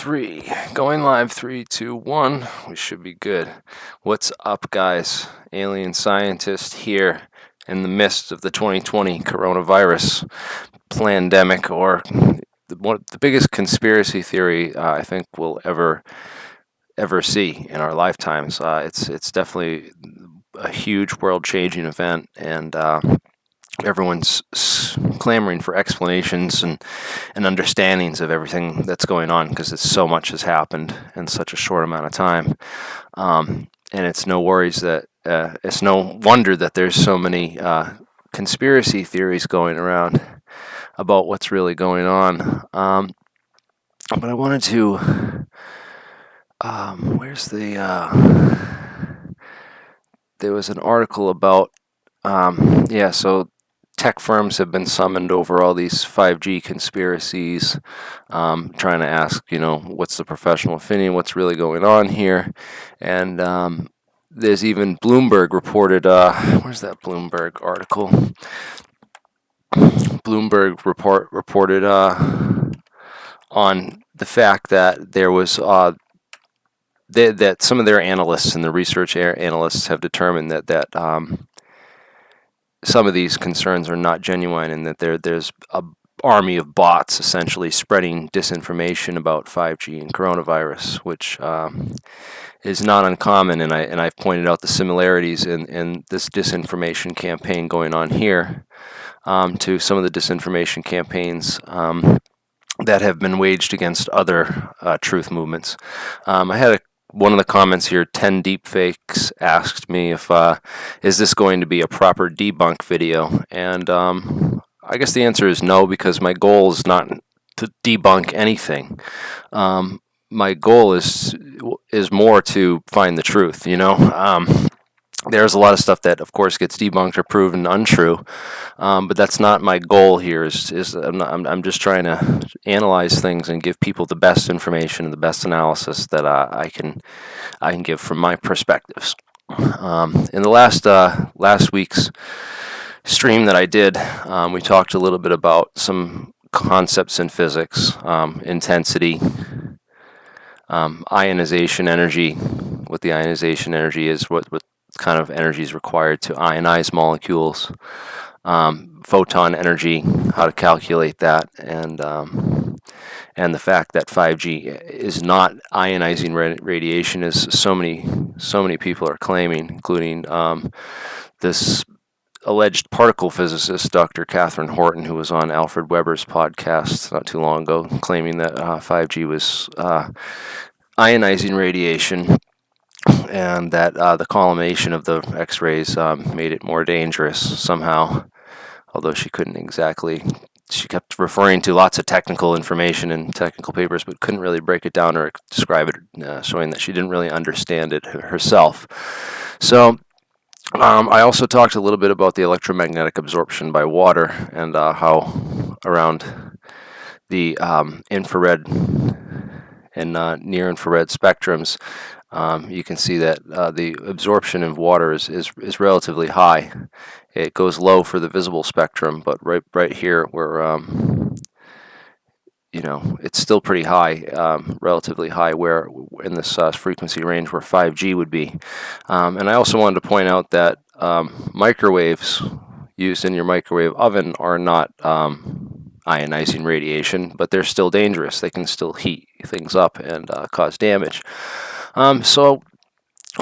Three, going live, 3, 2, 1. We should be good. What's up, guys? AlienScientist here in the midst of the 2020 coronavirus pandemic, or the biggest conspiracy theory I think we'll ever see in our lifetimes. It's definitely a huge world-changing event, and everyone's clamoring for explanations and understandings of everything that's going on, because so much has happened in such a short amount of time. And it's no wonder that there's so many conspiracy theories going around about what's really going on. But I wanted to, there was an article about, so tech firms have been summoned over all these 5G conspiracies, trying to ask, what's the professional opinion, what's really going on here. And there's even Bloomberg reported, where's that Bloomberg article? Bloomberg reported on the fact that there was that some of their analysts and the research analysts have determined that some of these concerns are not genuine, and that there's a army of bots essentially spreading disinformation about 5G and coronavirus, which is not uncommon. And I've pointed out the similarities in this disinformation campaign going on here to some of the disinformation campaigns that have been waged against other truth movements. I had one of the comments here, 10 deepfakes, asked me if is this going to be a proper debunk video, and I guess the answer is no, because my goal is not to debunk anything. My goal is more to find the truth. There's a lot of stuff that, of course, gets debunked or proven untrue, but that's not my goal here. I'm just trying to analyze things and give people the best information and the best analysis that I can give from my perspectives. In the last week's stream that I did, we talked a little bit about some concepts in physics, intensity, ionization energy. What the ionization energy is, what kind of energy is required to ionize molecules, photon energy, how to calculate that, and the fact that 5G is not ionizing radiation, as so many people are claiming, including this alleged particle physicist, Dr. Catherine Horton, who was on Alfred Weber's podcast not too long ago, claiming that 5G was ionizing radiation, and that the collimation of the X-rays made it more dangerous somehow, although she couldn't exactly. She kept referring to lots of technical information and technical papers, but couldn't really break it down or describe it, showing that she didn't really understand it herself. So I also talked a little bit about the electromagnetic absorption by water, and how around the infrared and near-infrared spectrums, you can see that the absorption of water is relatively high. It goes low for the visible spectrum, but right here, where it's still pretty high, relatively high, where in this frequency range where 5G would be. And I also wanted to point out that microwaves used in your microwave oven are not ionizing radiation, but they're still dangerous. They can still heat things up and cause damage. So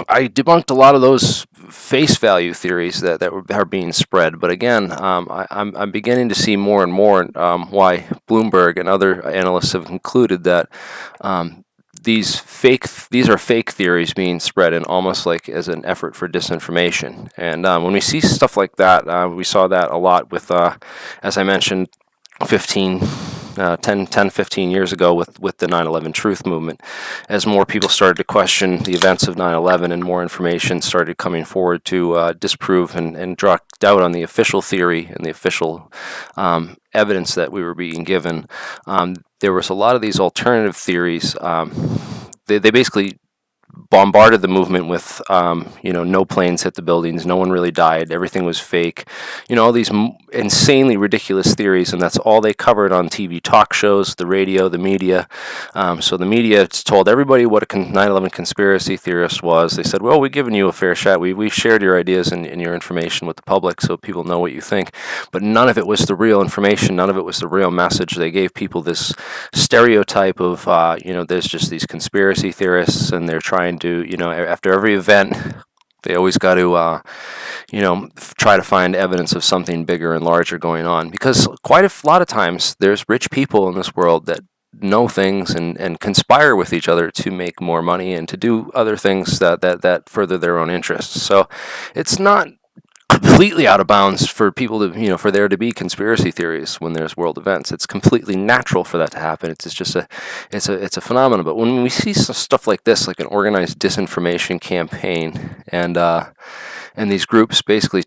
I debunked a lot of those face value theories that are being spread, but again, I'm beginning to see more and more why Bloomberg and other analysts have concluded that these are fake theories being spread, and almost like as an effort for disinformation. And when we see stuff like that, we saw that a lot with, as I mentioned, 10-15 years ago with the 9/11 truth movement. As more people started to question the events of 9/11 and more information started coming forward to disprove and draw doubt on the official theory and the official evidence that we were being given, there was a lot of these alternative theories. They basically bombarded the movement with, no planes hit the buildings, no one really died, everything was fake, all these insanely ridiculous theories, and that's all they covered on TV talk shows, the radio, the media. So the media told everybody what a 9/11 conspiracy theorist was. They said, well, we've given you a fair shot. We've shared your ideas and your information with the public so people know what you think. But none of it was the real information. None of it was the real message. They gave people this stereotype of, there's just these conspiracy theorists, and they're trying to, after every event, they always got to, try to find evidence of something bigger and larger going on. Because quite a lot of times, there's rich people in this world that know things and conspire with each other to make more money and to do other things that further their own interests. So it's not completely out of bounds for people to, for there to be conspiracy theories when there's world events. It's completely natural for that to happen. It's just it's a phenomenon. But when we see stuff like this, like an organized disinformation campaign, and these groups basically,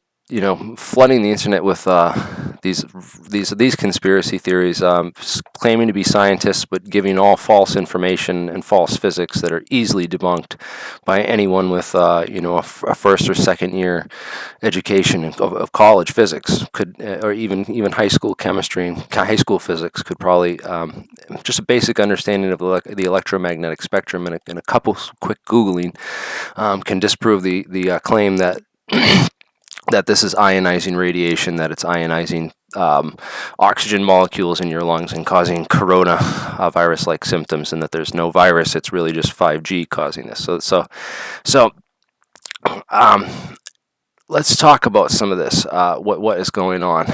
flooding the internet with these conspiracy theories, claiming to be scientists but giving all false information and false physics that are easily debunked by anyone with a first or second year education of college physics, or even high school chemistry and high school physics could probably, just a basic understanding of the electromagnetic spectrum and a couple quick Googling can disprove the claim that that this is ionizing radiation, that it's ionizing oxygen molecules in your lungs and causing coronavirus-like symptoms, and that there's no virus. It's really just 5G causing this. So let's talk about some of this. What is going on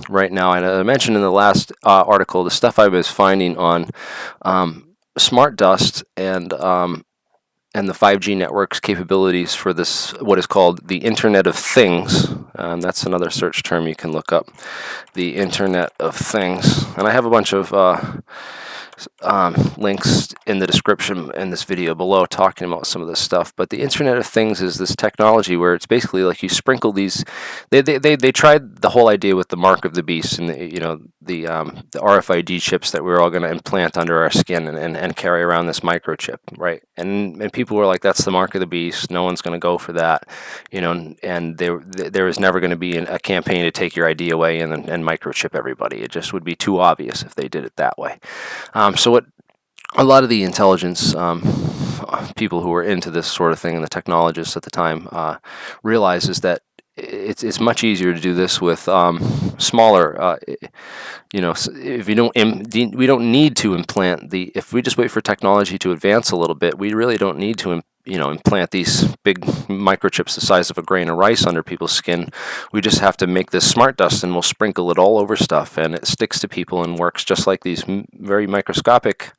right now? And I mentioned in the last article the stuff I was finding on smart dust and the 5G network's capabilities for this, what is called the Internet of Things. That's another search term you can look up, the Internet of Things. And I have a bunch of links in the description in this video below talking about some of this stuff. But the Internet of Things is this technology where it's basically like you sprinkle these. They tried the whole idea with the mark of the beast and the RFID chips that we're all going to implant under our skin and carry around this microchip, right? And people were like, that's the mark of the beast. No one's going to go for that, And there was never going to be a campaign to take your ID away and microchip everybody. It just would be too obvious if they did it that way. So what a lot of the intelligence people who were into this sort of thing and the technologists at the time realized is that it's much easier to do this with smaller. If we don't need to implant if we just wait for technology to advance a little bit, we really don't need to implant these big microchips the size of a grain of rice under people's skin. We just have to make this smart dust, and we'll sprinkle it all over stuff, and it sticks to people and works just like these very microscopic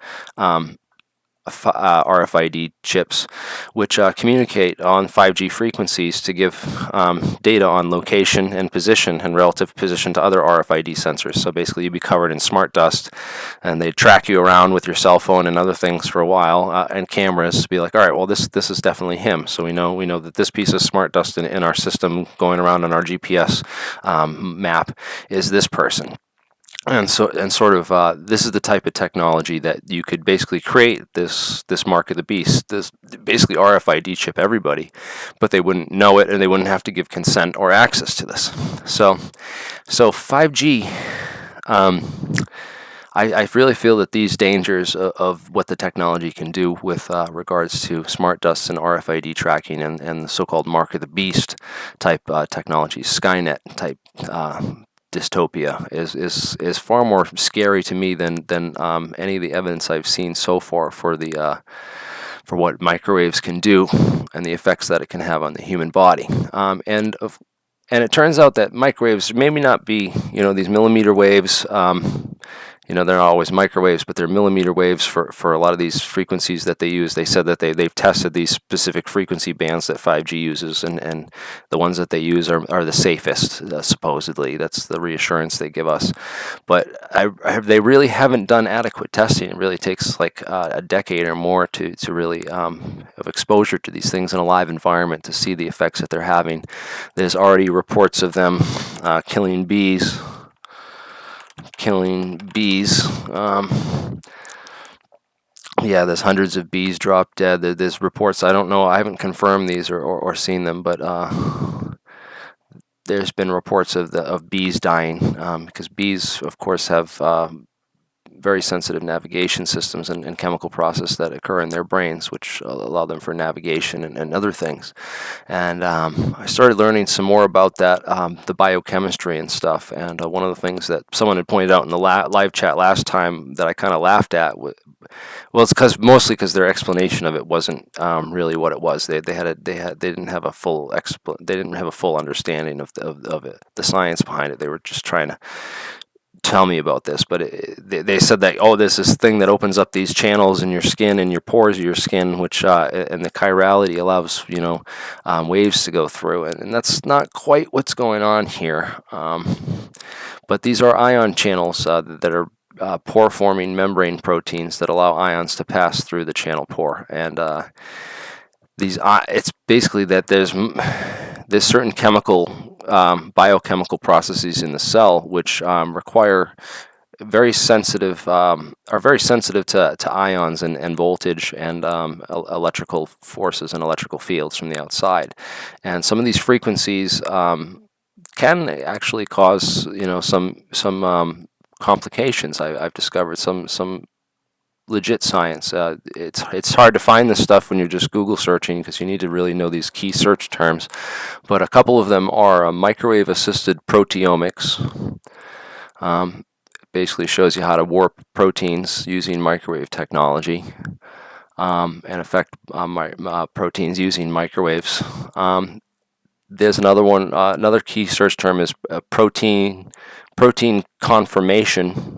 RFID chips, which communicate on 5G frequencies to give data on location and position and relative position to other RFID sensors. So basically, you'd be covered in smart dust, and they'd track you around with your cell phone and other things for a while, and cameras to be like, all right, well, this is definitely him. So we know that this piece of smart dust in our system going around on our GPS map is this person. And this is the type of technology that you could basically create this mark of the beast, this basically RFID chip everybody, but they wouldn't know it and they wouldn't have to give consent or access to this. So 5G, I really feel that these dangers of what the technology can do with regards to smart dust and RFID tracking and the so-called mark of the beast type technology, Skynet type dystopia is far more scary to me than any of the evidence I've seen so far for what microwaves can do and the effects that it can have on the human body. And it turns out that microwaves maybe not be these millimeter waves. They're not always microwaves, but they're millimeter waves for a lot of these frequencies that they use. They said that they've tested these specific frequency bands that 5G uses, and the ones that they use are the safest, supposedly. That's the reassurance they give us. But they really haven't done adequate testing. It really takes like a decade or more to really of exposure to these things in a live environment to see the effects that they're having. There's already reports of them killing bees. Yeah, there's hundreds of bees dropped dead. There's reports. I don't know. I haven't confirmed these or seen them, but there's been reports of bees dying because bees, of course, have very sensitive navigation systems and chemical process that occur in their brains, which allow them for navigation and other things. And I started learning some more about that, the biochemistry and stuff. And one of the things that someone had pointed out in the live chat last time that I kind of laughed at, well, it's mostly because their explanation of it wasn't really what it was. They didn't have a full they didn't have a full understanding of it, the science behind it. They were just trying to tell me about this, but they said that, oh, there's this thing that opens up these channels in your skin and your pores of your skin, which and the chirality allows waves to go through, and that's not quite what's going on here. But these are ion channels that are pore-forming membrane proteins that allow ions to pass through the channel pore, and it's basically that there's certain biochemical processes in the cell which require very sensitive are very sensitive to ions and voltage and electrical forces and electrical fields from the outside, and some of these frequencies can actually cause some complications. I've discovered some legit science. It's hard to find this stuff when you're just Google searching because you need to really know these key search terms. But a couple of them are microwave-assisted proteomics. Basically shows you how to warp proteins using microwave technology and affect proteins using microwaves. There's another one. Another key search term is protein conformation.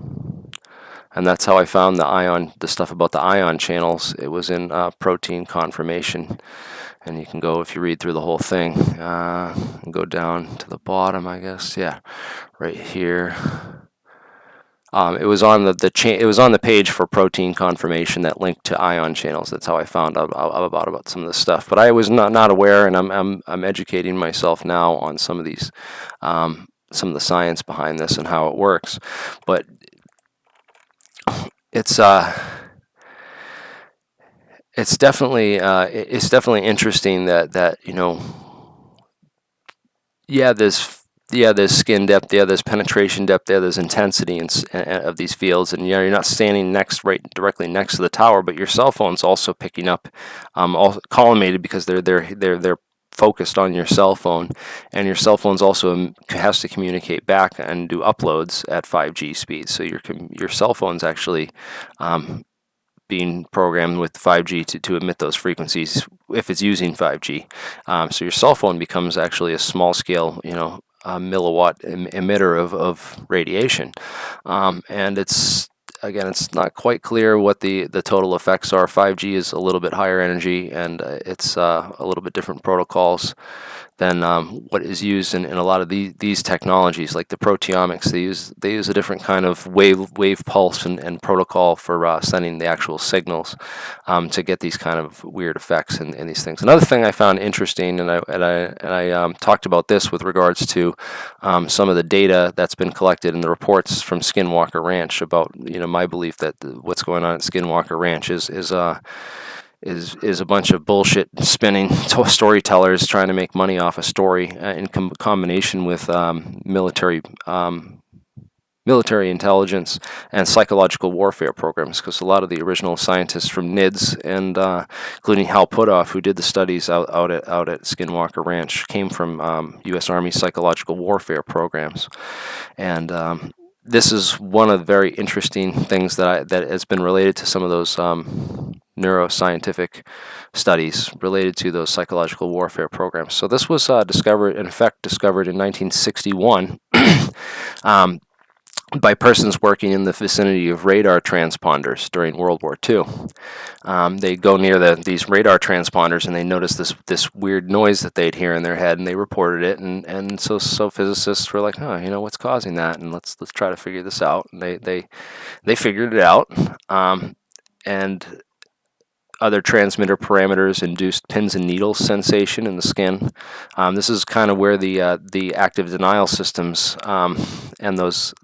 And that's how I found the stuff about the ion channels. It was in protein conformation. And you can go, if you read through the whole thing, go down to the bottom, I guess. Yeah, right here. It was on it was on the page for protein conformation that linked to ion channels. That's how I found out about some of this stuff. But I was not aware, and I'm educating myself now on some of these, some of the science behind this and how it works. But it's definitely interesting that there's skin depth, there's penetration depth, there's intensity of these fields, and you're not standing directly next to the tower, but your cell phone's also picking up, all collimated because they're focused on your cell phone, and your cell phone's also has to communicate back and do uploads at 5G speed. So your cell phone's actually being programmed with 5G to emit those frequencies if it's using 5G. So your cell phone becomes actually a small scale, milliwatt emitter of radiation, and it's not quite clear what the total effects are. 5G is a little bit higher energy, and it's a little bit different protocols than what is used in a lot of these technologies, like the proteomics. They use a different kind of wave pulse and protocol for sending the actual signals to get these kind of weird effects in these things. Another thing I found interesting, and I talked about this with regards to some of the data that's been collected in the reports from Skinwalker Ranch about my belief that what's going on at Skinwalker Ranch is a bunch of bullshit spinning storytellers trying to make money off a story in combination with military intelligence and psychological warfare programs, because a lot of the original scientists from NIDS and including Hal Puthoff, who did the studies out at Skinwalker Ranch, came from U.S. Army psychological warfare programs. And this is one of the very interesting things that has been related to some of those neuroscientific studies related to those psychological warfare programs. So this was discovered in 1961 by persons working in the vicinity of radar transponders during World War II. They go near these radar transponders and they notice this weird noise that they'd hear in their head, and they reported it. And so physicists were like, what's causing that? And let's try to figure this out. And they figured it out. And other transmitter parameters induced pins and needles sensation in the skin. This is kind of where the active denial systems and those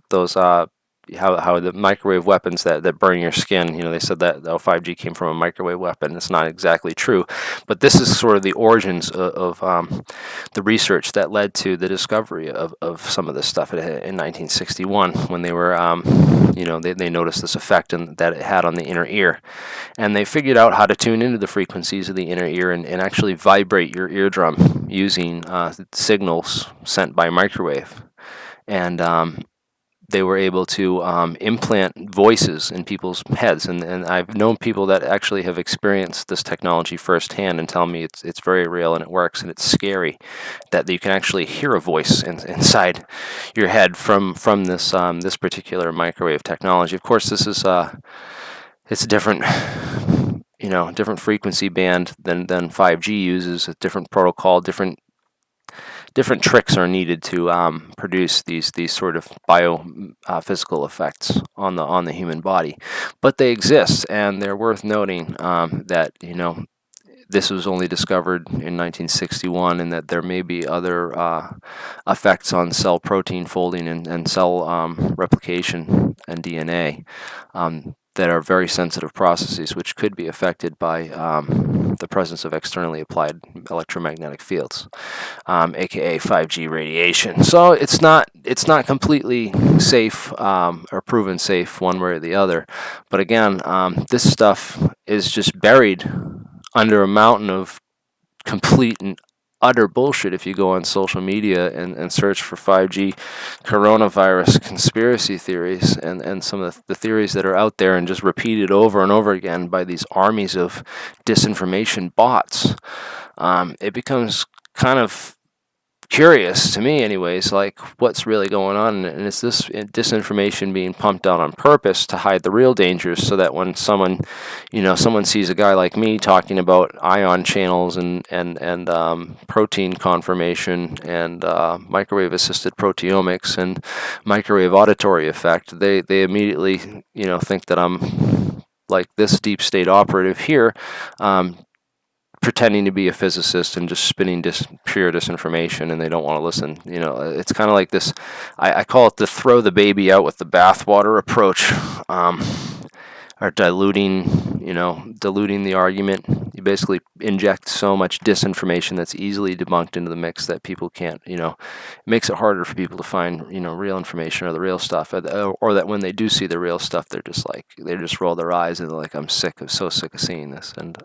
how the microwave weapons that burn your skin, they said that 5G came from a microwave weapon. It's not exactly true, but this is sort of the origins of the research that led to the discovery of some of this stuff in 1961, when they were, they noticed this effect that it had on the inner ear, and they figured out how to tune into the frequencies of the inner ear and actually vibrate your eardrum using signals sent by microwave. And they were able to implant voices in people's heads, and I've known people that actually have experienced this technology firsthand and tell me it's very real and it works, and it's scary that you can actually hear a voice inside your head from this this particular microwave technology. Of course, this is it's a different different frequency band than 5G uses, a different protocol, different tricks are needed to produce these sort of biophysical effects on the human body, but they exist, and they're worth noting that this was only discovered in 1961, and that there may be other effects on cell protein folding and cell replication and DNA that are very sensitive processes, which could be affected by the presence of externally applied electromagnetic fields, aka 5G radiation. So it's not completely safe or proven safe one way or the other. But again, this stuff is just buried under a mountain of complete and utter bullshit. If you go on social media and search for 5G coronavirus conspiracy theories and some of the theories that are out there and just repeated over and over again by these armies of disinformation bots, it becomes kind of curious to me anyways, like what's really going on, and is this disinformation being pumped out on purpose to hide the real dangers, so that when someone sees a guy like me talking about ion channels and protein conformation and microwave assisted proteomics and microwave auditory effect, they immediately think that I'm like this deep state operative here, pretending to be a physicist and just spinning pure disinformation, and they don't want to listen. It's kind of like this, I call it the throw the baby out with the bathwater approach, or diluting the argument. You basically inject so much disinformation that's easily debunked into the mix that people can't, it makes it harder for people to find, real information or the real stuff, or that when they do see the real stuff, they just roll their eyes and they're like, I'm so sick of seeing this. And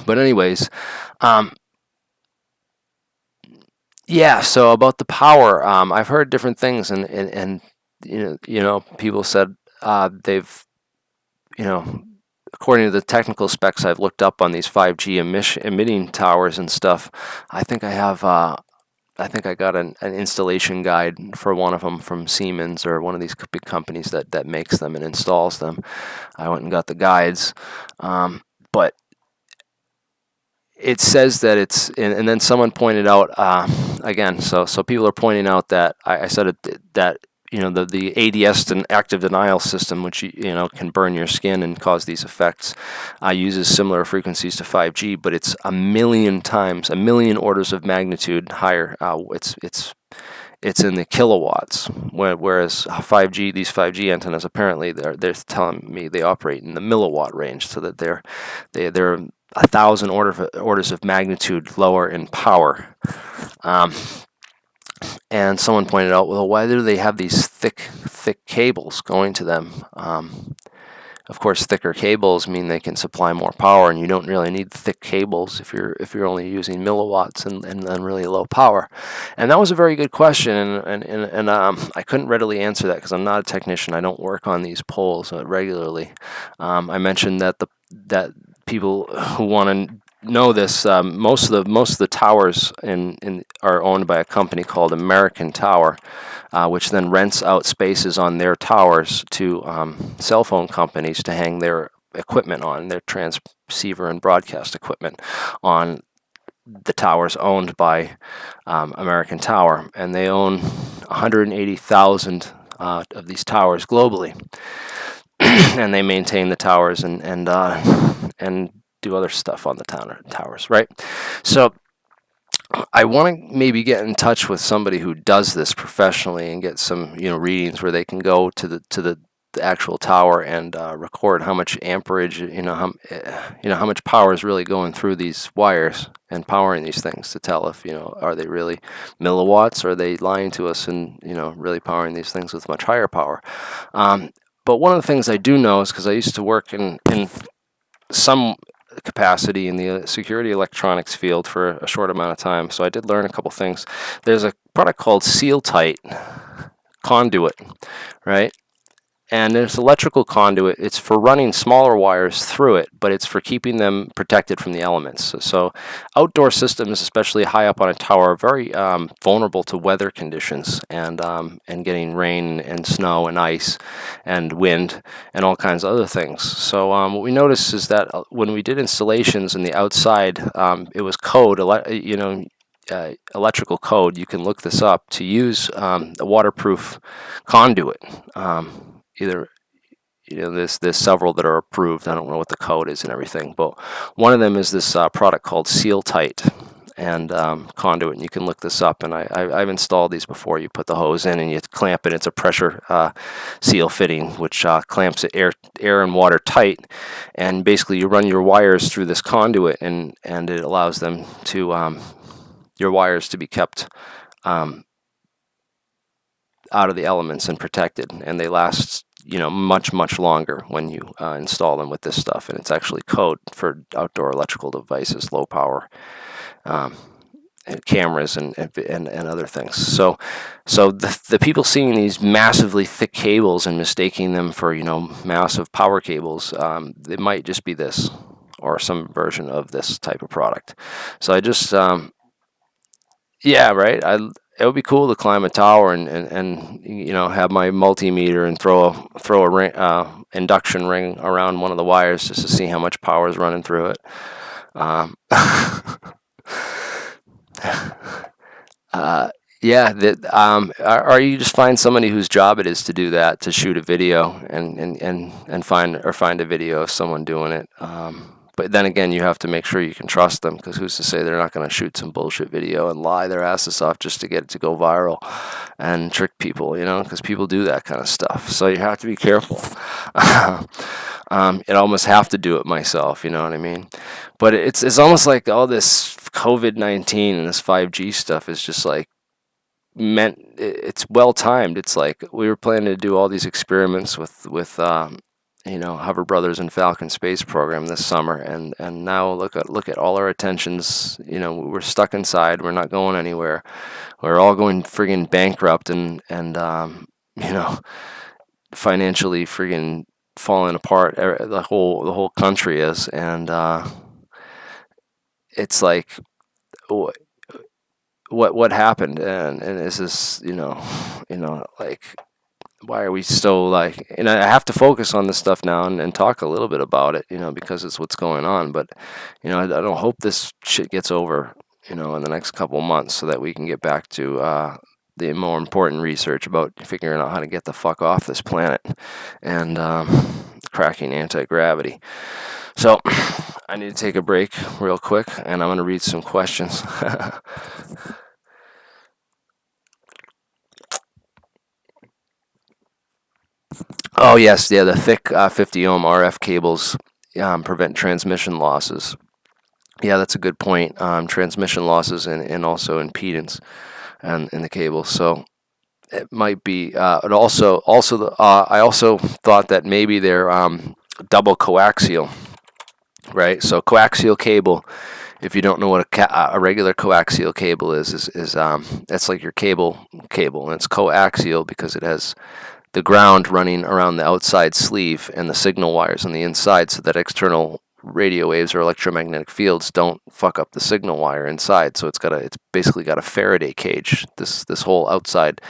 but anyways, yeah. So about the power, I've heard different things, and people said they've, according to the technical specs I've looked up on these 5G emitting towers and stuff, I think I got an installation guide for one of them from Siemens, or one of these big companies that makes them and installs them. I went and got the guides, but it says that it's, and then someone pointed out again. So people are pointing out that I said that the ADS and active denial system, which can burn your skin and cause these effects, uses similar frequencies to 5G, but it's a million orders of magnitude higher. It's in the kilowatts, whereas 5G, these 5G antennas, apparently they're telling me they operate in the milliwatt range, so that they're 1,000 orders of magnitude lower in power. And someone pointed out, well, why do they have these thick cables going to them? Of course, thicker cables mean they can supply more power, and you don't really need thick cables if you're only using milliwatts and really low power. And that was a very good question, and I couldn't readily answer that because I'm not a technician. I don't work on these poles regularly. I mentioned that that people who want to know this, most of the towers are owned by a company called American Tower, which then rents out spaces on their towers to cell phone companies to hang their equipment on, their transceiver and broadcast equipment on the towers owned by American Tower, and they own 180,000 of these towers globally. And they maintain the towers and do other stuff on the towers, right? So I want to maybe get in touch with somebody who does this professionally and get some, readings where they can go to the actual tower and record how much amperage, how much power is really going through these wires and powering these things to tell if, are they really milliwatts, or are they lying to us and, really powering these things with much higher power. But one of the things I do know is, because I used to work in some capacity in the security electronics field for a short amount of time, so I did learn a couple things. There's a product called Seal Tight conduit, right? And there's electrical conduit. It's for running smaller wires through it, but it's for keeping them protected from the elements. So outdoor systems, especially high up on a tower, are very vulnerable to weather conditions and getting rain and snow and ice and wind and all kinds of other things. So what we noticed is that when we did installations in the outside, it was code, electrical code. You can look this up to use a waterproof conduit. Either there's several that are approved. I don't know what the code is and everything, but one of them is this product called Seal Tight and conduit, and you can look this up. And I've installed these before. You put the hose in and you clamp it. It's a pressure seal fitting, which clamps it air and water tight, and basically you run your wires through this conduit, and it allows them to your wires to be kept out of the elements and protected, and they last much longer when you install them with this stuff. And it's actually code for outdoor electrical devices, low power and cameras and other things. So the people seeing these massively thick cables and mistaking them for massive power cables, it might just be this or some version of this type of product. So I just yeah, right. It would be cool to climb a tower and have my multimeter and throw a ring, induction ring around one of the wires just to see how much power is running through it. Yeah, or you just find somebody whose job it is to do that, to shoot a video and find a video of someone doing it. But then again, you have to make sure you can trust them, because who's to say they're not going to shoot some bullshit video and lie their asses off just to get it to go viral and trick people, because people do that kind of stuff. So you have to be careful. I'd almost have to do it myself, you know what I mean? But it's almost like all this COVID-19 and this 5G stuff is just like it's well timed. It's like we were planning to do all these experiments with Hover Brothers and Falcon space program this summer, and now look at all our attentions. We're stuck inside. We're not going anywhere. We're all going friggin' bankrupt and financially friggin' falling apart. The whole country is, and it's like what happened, and is this like, why are we so like, I have to focus on this stuff now and talk a little bit about it, because it's what's going on. But I don't hope this shit gets over in the next couple months, so that we can get back to the more important research about figuring out how to get the fuck off this planet and cracking anti-gravity. So I need to take a break real quick, and I'm going to read some questions. Oh yes, yeah, the thick 50 ohm RF cables prevent transmission losses. Yeah, that's a good point. Transmission losses and also impedance in the cable. So it might be. And also I also thought that maybe they're double coaxial, right? So coaxial cable, if you don't know what a regular coaxial cable is that's like your cable, and it's coaxial because it has the ground running around the outside sleeve and the signal wires on the inside, so that external radio waves or electromagnetic fields don't fuck up the signal wire inside. So it's basically got a Faraday cage. This whole outside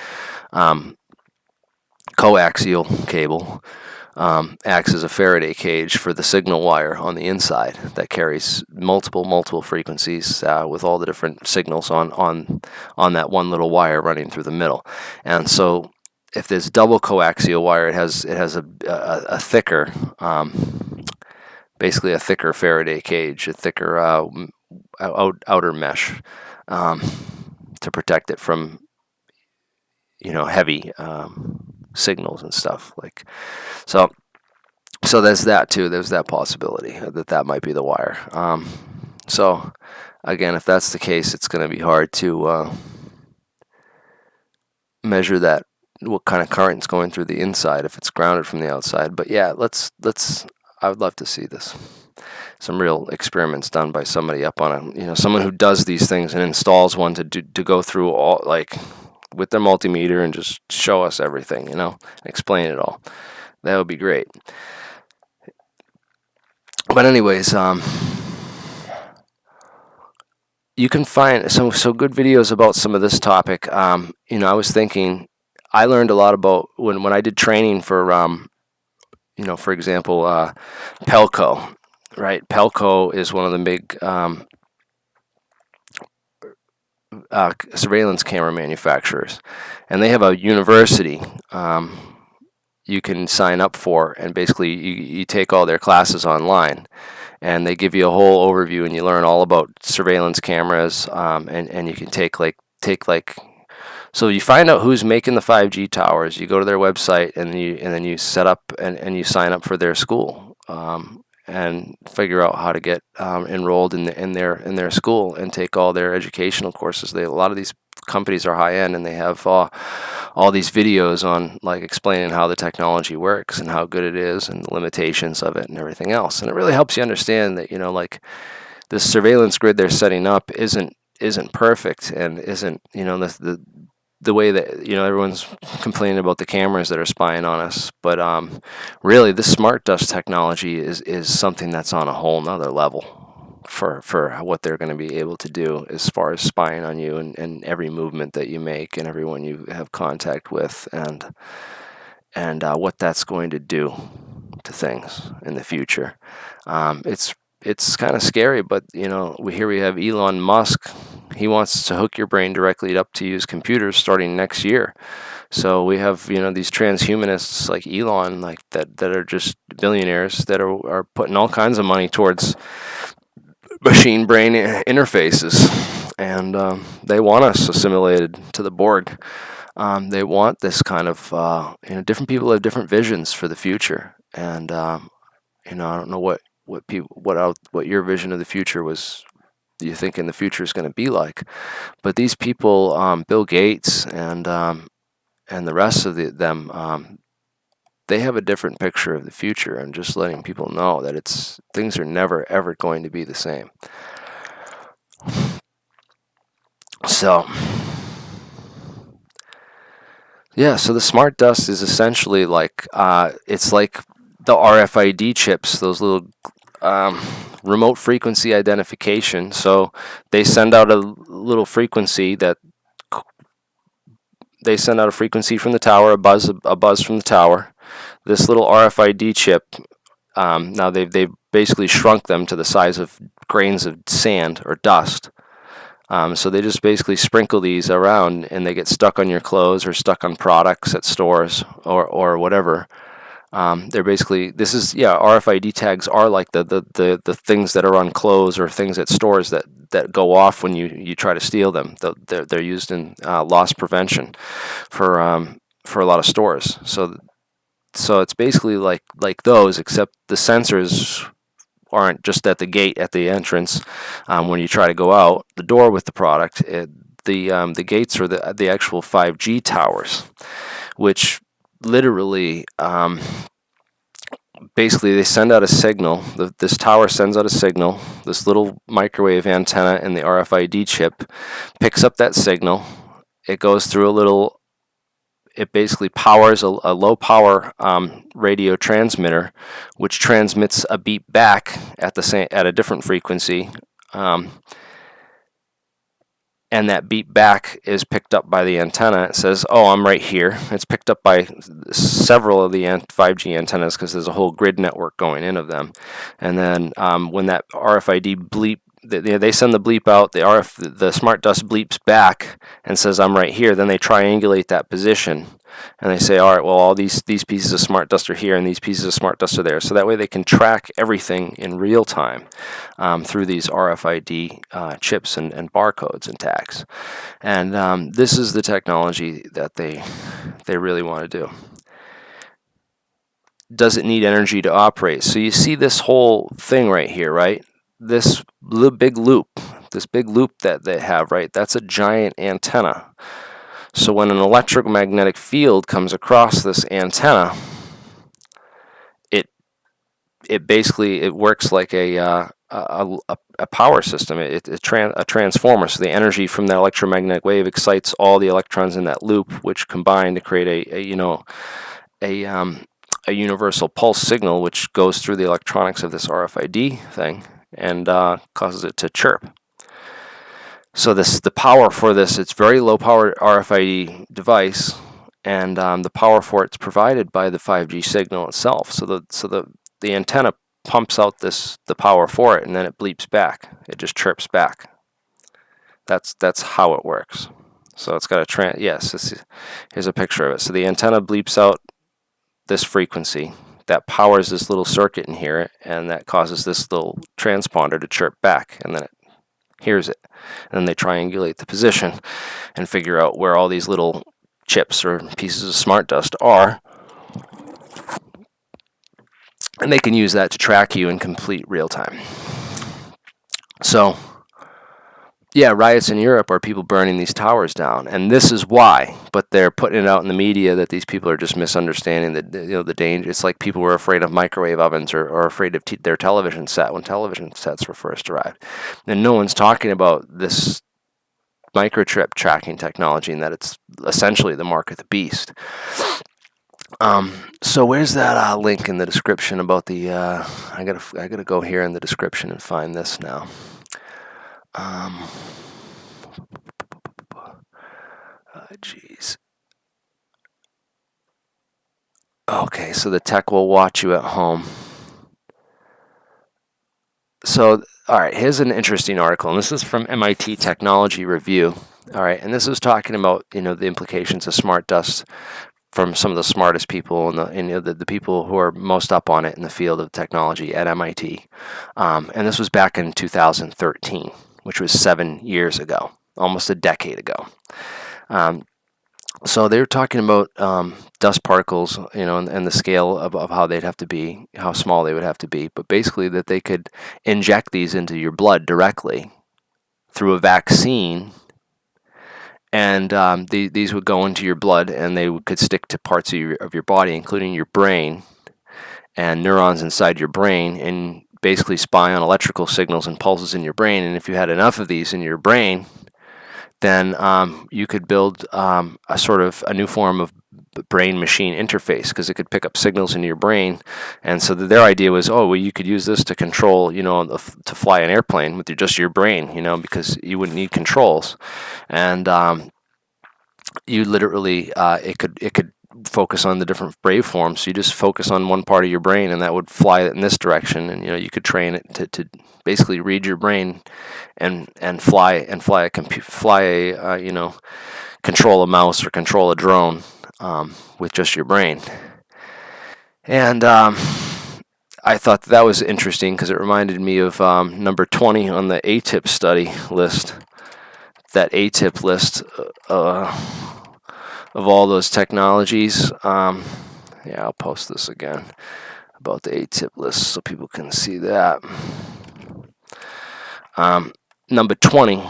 coaxial cable acts as a Faraday cage for the signal wire on the inside that carries multiple frequencies with all the different signals on that one little wire running through the middle. And so if there's double coaxial wire, it has a thicker, basically a thicker Faraday cage, a thicker outer mesh to protect it from heavy signals and stuff like so. So there's that too. There's that possibility that might be the wire. So again, if that's the case, it's going to be hard to measure that, what kind of current's going through the inside if it's grounded from the outside. But yeah, let's. I would love to see this. Some real experiments done by somebody up on someone who does these things and installs one to go through all, like, with their multimeter and just show us everything, explain it all. That would be great. But anyways, you can find so good videos about some of this topic. I was thinking, I learned a lot about when I did training for, for example, Pelco, right? Pelco is one of the big surveillance camera manufacturers, and they have a university you can sign up for, and basically you take all their classes online, and they give you a whole overview, and you learn all about surveillance cameras, and you can take so you find out who's making the 5G towers. You go to their website, and then you set up and you sign up for their school, and figure out how to get enrolled in their school and take all their educational courses. A lot of these companies are high end, and they have all these videos on, like, explaining how the technology works and how good it is and the limitations of it and everything else. And it really helps you understand that, like, this surveillance grid they're setting up isn't perfect, and isn't, the way that, everyone's complaining about the cameras that are spying on us. But really, this smart dust technology is something that's on a whole nother level for what they're going to be able to do as far as spying on you and every movement that you make and everyone you have contact with, and what that's going to do to things in the future. It's kind of scary, but we have Elon Musk. He wants to hook your brain directly up to use computers starting next year. So we have these transhumanists like Elon, like that are just billionaires that are putting all kinds of money towards machine brain interfaces, and they want us assimilated to the Borg. They want this kind of different people have different visions for the future, and I don't know what your vision of the future was. You think in the future is going to be like, but these people, Bill Gates and the rest of them, they have a different picture of the future, and just letting people know that things are never ever going to be the same. So yeah, so the smart dust is essentially like it's like the RFID chips, those little remote frequency identification. So they send out a little frequency from the tower, a buzz from the tower. This little RFID chip, now they've basically shrunk them to the size of grains of sand or dust. So they just basically sprinkle these around, and they get stuck on your clothes or stuck on products at stores or whatever. They're basically, RFID tags are like the things that are on clothes or things at stores that go off when you try to steal them. They're used in loss prevention for a lot of stores. So it's basically like those, except the sensors aren't just at the gate at the entrance when you try to go out the door with the product. The gates are the actual 5G towers, which literally basically they send out a signal. This tower sends out a signal. This little microwave antenna in the RFID chip picks up that signal. It goes through it basically powers a low power radio transmitter, which transmits a beep back at a different frequency, and that beep back is picked up by the antenna. It says, "Oh, I'm right here." It's picked up by several of the 5G antennas because there's a whole grid network going in of them, and then when that RFID they send the bleep out. The RF, the smart dust bleeps back and says, I'm right here. Then they triangulate that position, and they say, all right, well, all these pieces of smart dust are here, and these pieces of smart dust are there. So that way they can track everything in real time through these RFID chips and barcodes and tags. And this is the technology that they really want to do. Does it need energy to operate? So you see this whole thing right here, right? This big loop that they have, right? That's a giant antenna. So when an electromagnetic field comes across this antenna, it basically works like a power system. A transformer. So the energy from that electromagnetic wave excites all the electrons in that loop, which combine to create a universal pulse signal, which goes through the electronics of this RFID thing and causes it to chirp. So the power for this, it's very low power RFID device, and the power for it's provided by the 5G signal itself. So the antenna pumps out the power for it, and then it bleeps back. It just chirps back. That's how it works. So it's got a here's a picture of it. So the antenna bleeps out this frequency that powers this little circuit in here, and that causes this little transponder to chirp back, and then it hears it. And then they triangulate the position and figure out where all these little chips or pieces of smart dust are, and they can use that to track you in complete real time. So yeah, riots in Europe are people burning these towers down, and this is why. But they're putting it out in the media that these people are just misunderstanding the danger. It's like people were afraid of microwave ovens or afraid of their television set when television sets were first arrived. And no one's talking about this microchip tracking technology and that it's essentially the mark of the beast. So where's that link in the description about the? I gotta go here in the description and find this now. Geez. Okay, so the tech will watch you at home. So, all right, here's an interesting article, and this is from MIT Technology Review. All right, and this is talking about the implications of smart dust from some of the smartest people and the people who are most up on it in the field of technology at MIT. And this was back in 2013, which was 7 years ago, almost a decade ago. So they were talking about dust particles, and the scale of how they'd have to be, how small they would have to be, but basically that they could inject these into your blood directly through a vaccine, and these would go into your blood, and they could stick to parts of your body, including your brain and neurons inside your brain, and basically spy on electrical signals and pulses in your brain. And if you had enough of these in your brain, then you could build a new form of brain-machine interface, because it could pick up signals in your brain. And so their idea was, you could use this to control, to fly an airplane with just your brain, because you wouldn't need controls. And you literally, it could focus on the different waveforms. So you just focus on one part of your brain, and that would fly it in this direction. And you could train it to basically read your brain and fly control a mouse or control a drone with just your brain. And I thought that was interesting because it reminded me of number 20 on the ATIP study list. That ATIP list of all those technologies. I'll post this again about the ATIP list so people can see that. Number 20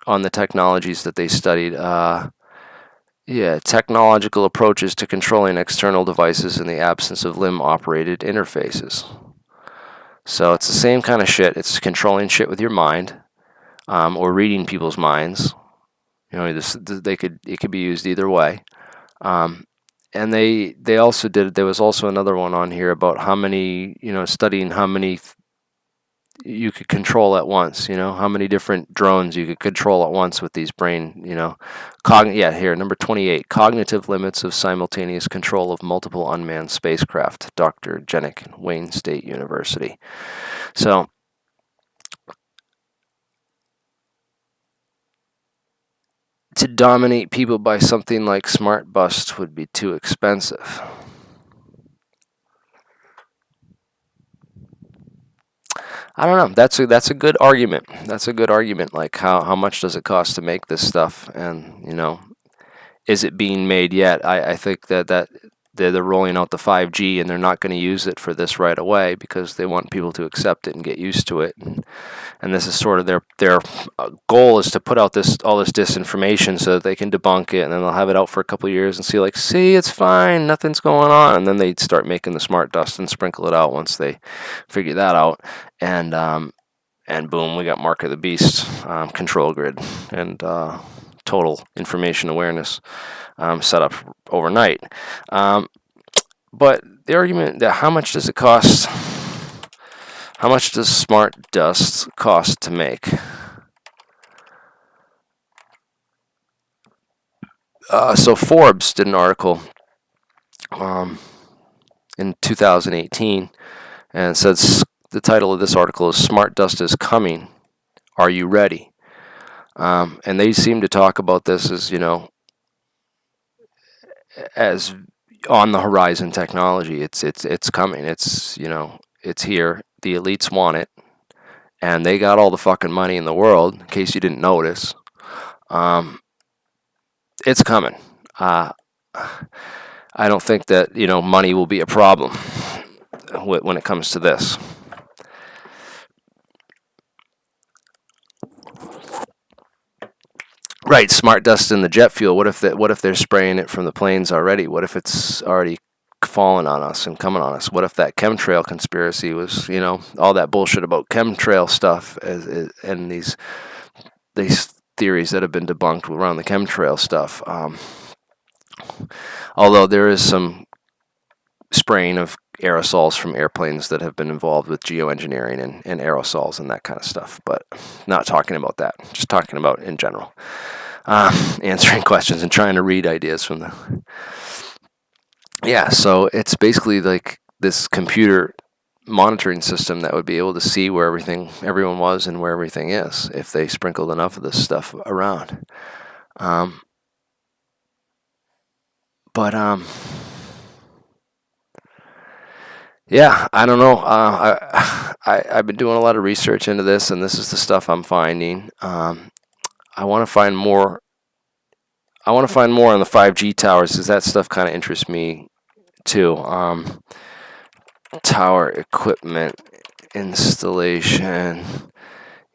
on the technologies that they studied. Technological approaches to controlling external devices in the absence of limb-operated interfaces. So it's the same kind of shit. It's controlling shit with your mind, or reading people's minds. It could be used either way. And they also did. There was also another one on here about how many, studying how many you could control at once. How many different drones you could control at once with these brain. Here, number 28, cognitive limits of simultaneous control of multiple unmanned spacecraft. Dr. Jenick, Wayne State University. So to dominate people by something like smart bust would be too expensive. I don't know. That's a good argument. That's a good argument. Like how much does it cost to make this stuff, and is it being made yet? I think that they're rolling out the 5G and they're not going to use it for this right away because they want people to accept it and get used to it. And this is sort of their goal is to put out all this disinformation so that they can debunk it, and then they'll have it out for a couple of years and see, it's fine, nothing's going on, and then they start making the smart dust and sprinkle it out once they figure that out, and boom, we got Mark of the Beast, control grid, and total information awareness set up overnight. But the argument that how much does it cost? How much does smart dust cost to make? So Forbes did an article in 2018, and it says the title of this article is "Smart Dust is Coming. Are you ready?" And they seem to talk about this as on the horizon technology. It's coming. It's here. The elites want it, and they got all the fucking money in the world. In case you didn't notice, it's coming. I don't think that money will be a problem when it comes to this. Right, smart dust in the jet fuel. What if they're spraying it from the planes already? What if it's already falling on us and coming on us? What if that chemtrail conspiracy was, all that bullshit about chemtrail stuff and these theories that have been debunked around the chemtrail stuff? Although there is some spraying of aerosols from airplanes that have been involved with geoengineering and aerosols and that kind of stuff, but not talking about that, just talking about in general, answering questions and trying to read ideas from them. Yeah, so it's basically like this computer monitoring system that would be able to see where everyone was and where everything is if they sprinkled enough of this stuff around. Yeah, I don't know. I've been doing a lot of research into this, and this is the stuff I'm finding. I want to find more. I want to find more on the 5G towers because that stuff kind of interests me too. Tower equipment installation.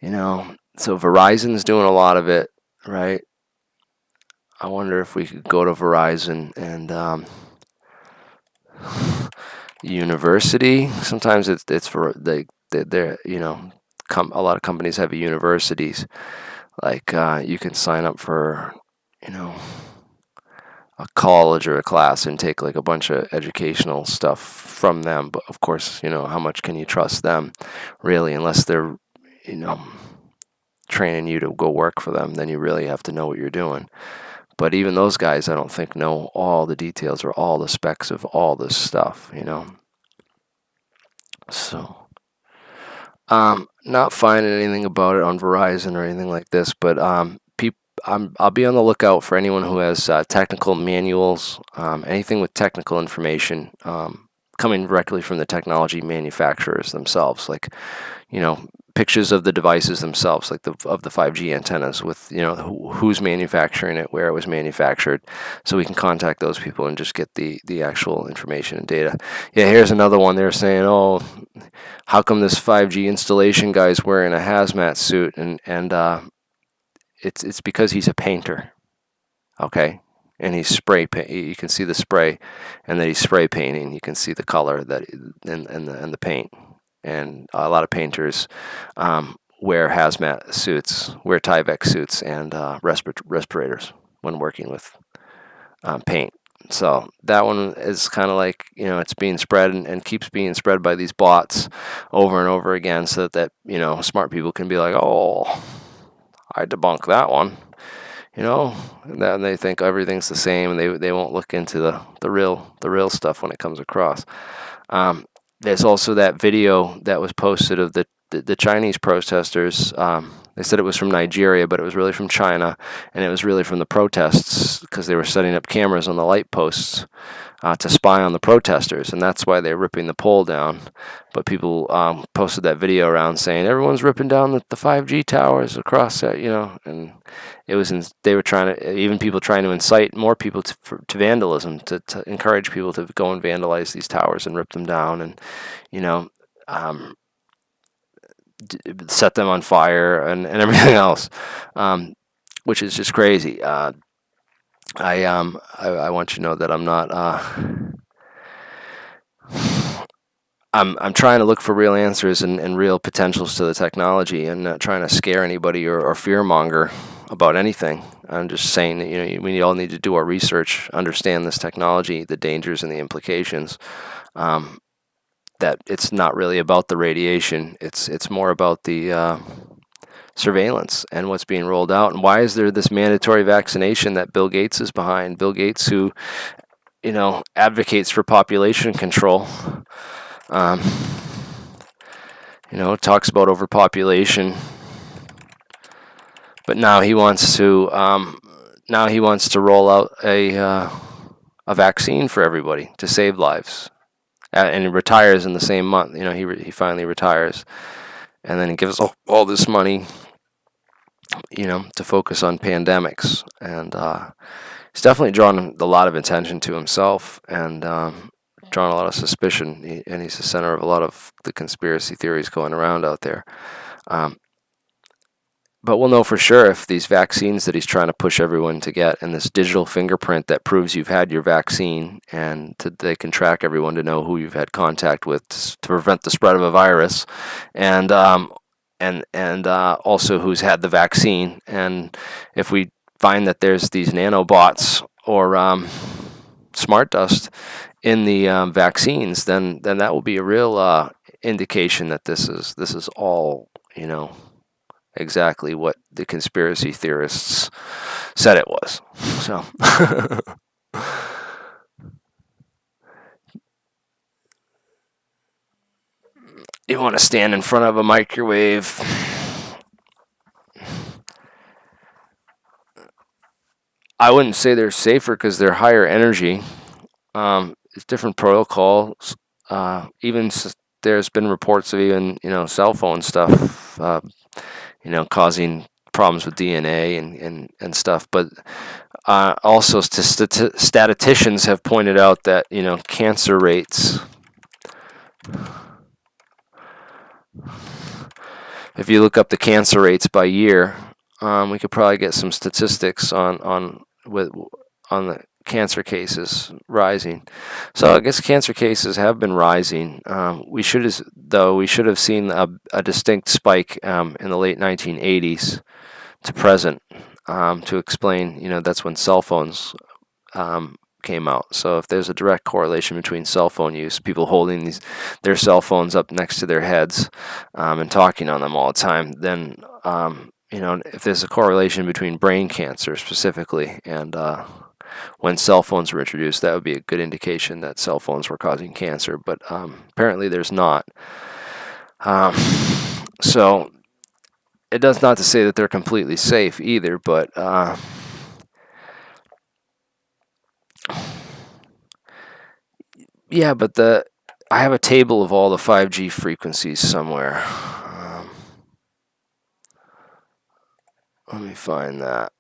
So Verizon's doing a lot of it, right? I wonder if we could go to Verizon and university. Sometimes it's for they're a lot of companies have universities. Like you can sign up for a college or a class and take like a bunch of educational stuff from them. But of course, how much can you trust them, really? Unless they're training you to go work for them, then you really have to know what you're doing. But even those guys, I don't think know all the details or all the specs of all this stuff, So, not finding anything about it on Verizon or anything like this, but I'll be on the lookout for anyone who has technical manuals, anything with technical information coming directly from the technology manufacturers themselves, like pictures of the devices themselves, like of the 5G antennas with who's manufacturing it, where it was manufactured, so we can contact those people and just get the actual information and data. Yeah, here's another one. They're saying, oh, how come this 5G installation guy's wearing a hazmat suit? And it's because he's a painter, okay? And he's spray paint. You can see the spray, and then he's spray painting. You can see the color and the paint. And a lot of painters wear hazmat suits, wear Tyvek suits, and respirators when working with paint. So that one is kind of like, it's being spread and keeps being spread by these bots over and over again, so that smart people can be like, oh, I debunk that one. And then they think everything's the same, and they won't look into the real stuff when it comes across. There's also that video that was posted of the Chinese protesters. They said it was from Nigeria, but it was really from China, and it was really from the protests because they were setting up cameras on the light posts to spy on the protesters, and that's why they're ripping the pole down. But people posted that video around saying everyone's ripping down the 5G towers across that, and it was they were trying to, even people trying to incite more people to vandalism, to encourage people to go and vandalize these towers and rip them down, and set them on fire and everything else, which is just crazy. I want you to know that I'm not. I'm trying to look for real answers and real potentials to the technology, and not trying to scare anybody or fearmonger about anything. I'm just saying that we all need to do our research, understand this technology, the dangers and the implications. That it's not really about the radiation. It's more about the surveillance and what's being rolled out. And why is there this mandatory vaccination that Bill Gates is behind? Bill Gates, who advocates for population control. Talks about overpopulation, but now he wants to roll out a vaccine for everybody to save lives, and he retires in the same month. He finally retires, and then he gives all this money, to focus on pandemics, and he's definitely drawn a lot of attention to himself, and drawn a lot of suspicion, and he's the center of a lot of the conspiracy theories going around out there. But we'll know for sure if these vaccines that he's trying to push everyone to get, and this digital fingerprint that proves you've had your vaccine, and they can track everyone to know who you've had contact with to prevent the spread of a virus, and also who's had the vaccine. And if we find that there's these nanobots or smart dust in the vaccines, then that will be a real indication that this is all exactly what the conspiracy theorists said it was. So you want to stand in front of a microwave, I wouldn't say they're safer because they're higher energy. It's different protocols. Even there's been reports of even cell phone stuff, causing problems with DNA and stuff. But also, statisticians have pointed out that cancer rates. If you look up the cancer rates by year, we could probably get some statistics on the cancer cases rising. So I guess cancer cases have been rising. We should have seen a distinct spike in the late 1980s to present, to explain, that's when cell phones came out. So if there's a direct correlation between cell phone use, people holding their cell phones up next to their heads and talking on them all the time, then if there's a correlation between brain cancer specifically and when cell phones were introduced, that would be a good indication that cell phones were causing cancer. But apparently there's not. So it does not to say that they're completely safe either, but yeah, but I have a table of all the 5G frequencies somewhere. Let me find that.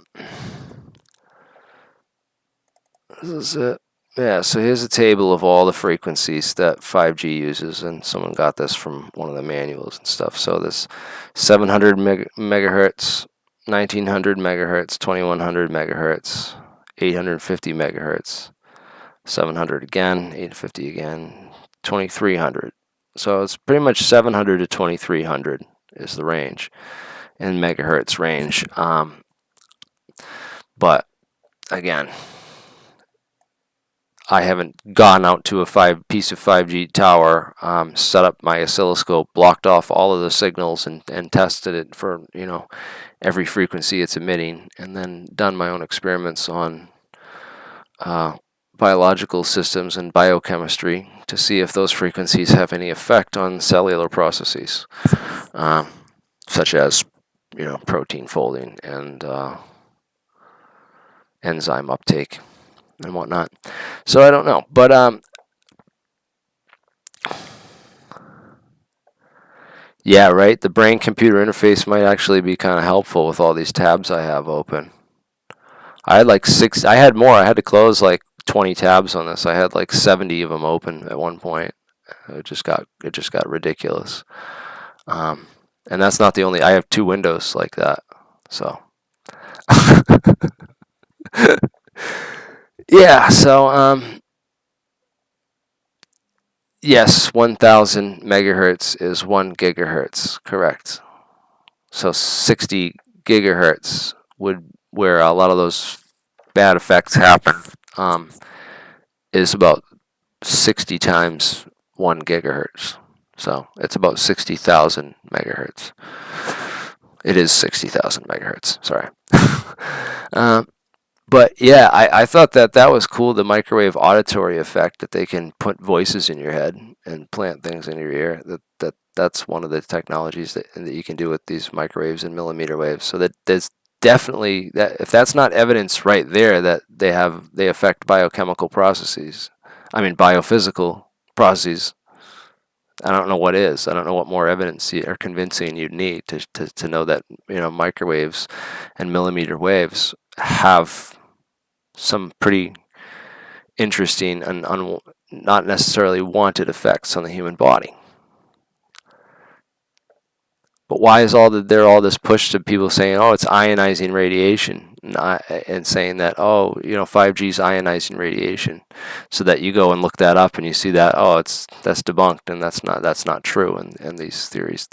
This is it. Yeah, so here's a table of all the frequencies that 5G uses, and someone got this from one of the manuals and stuff. So this 700 megahertz, 1900 megahertz, 2100 megahertz, 850 megahertz, 700 again, 850 again, 2300. So it's pretty much 700 to 2300 is the range, in megahertz range. But again, I haven't gone out to a piece of 5G tower, set up my oscilloscope, blocked off all of the signals, and tested it for every frequency it's emitting, and then done my own experiments on biological systems and biochemistry to see if those frequencies have any effect on cellular processes, such as protein folding and enzyme uptake and whatnot. So I don't know, but yeah, right. The brain-computer interface might actually be kind of helpful with all these tabs I have open. I had like six. I had more. I had to close like 20 tabs on this. I had like 70 of them open at one point. It just got ridiculous. And that's not the only. I have 2 windows like that. So yeah. So yes, 1,000 megahertz is 1 gigahertz. Correct. So 60 gigahertz would where a lot of those bad effects happen. Is about 60 times 1 gigahertz. So it's about 60,000 megahertz. It is 60,000 megahertz. Sorry. But yeah, I thought that was cool, the microwave auditory effect, that they can put voices in your head and plant things in your ear. That's one of the technologies that you can do with these microwaves and millimeter waves. So that there's definitely that, if that's not evidence right there that they affect biochemical processes, I mean biophysical processes, I don't know what is. I don't know what more evidence or convincing you'd need to know that microwaves and millimeter waves have some pretty interesting and not necessarily wanted effects on the human body. But why is there all this push to people saying, oh, it's ionizing radiation, and saying that, oh, 5G is ionizing radiation, so that you go and look that up and you see that, oh, that's debunked and that's not true, and these theories,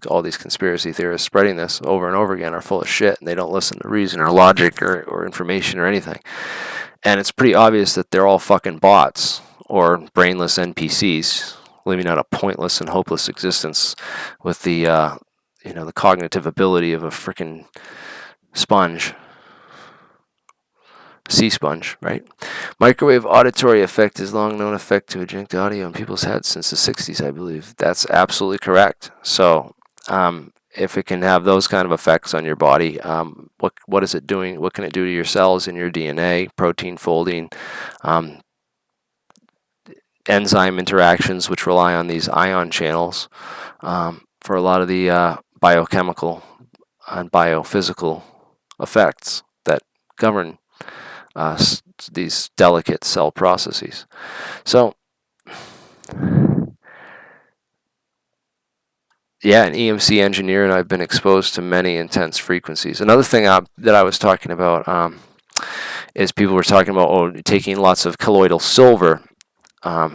all these conspiracy theorists spreading this over and over again are full of shit, and they don't listen to reason or logic or information or anything, and it's pretty obvious that they're all fucking bots or brainless NPCs living out a pointless and hopeless existence with the cognitive ability of a freaking sponge, sea sponge, right? Microwave auditory effect is long known effect to eject audio in people's heads since the 60s, I believe. That's absolutely correct. So, if it can have those kind of effects on your body, what is it doing? What can it do to your cells in your DNA, protein folding, enzyme interactions, which rely on these ion channels for a lot of the biochemical and biophysical effects that govern these delicate cell processes. So, yeah, an EMC engineer, and I've been exposed to many intense frequencies. Another thing that I was talking about is people were talking about taking lots of colloidal silver to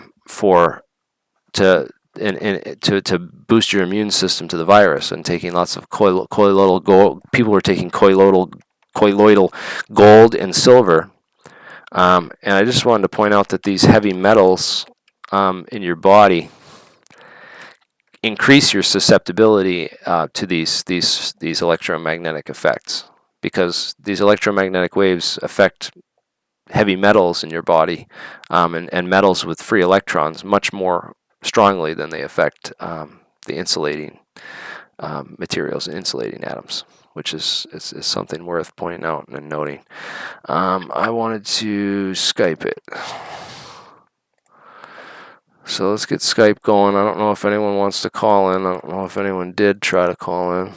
boost your immune system to the virus, and taking lots of colloidal gold. People were taking colloidal gold and silver, and I just wanted to point out that these heavy metals in your body increase your susceptibility to these electromagnetic effects, because these electromagnetic waves affect heavy metals in your body, and metals with free electrons much more strongly than they affect the insulating materials and insulating atoms, which is something worth pointing out and noting. I wanted to Skype it. So let's get Skype going. I don't know if anyone wants to call in. I don't know if anyone did try to call in.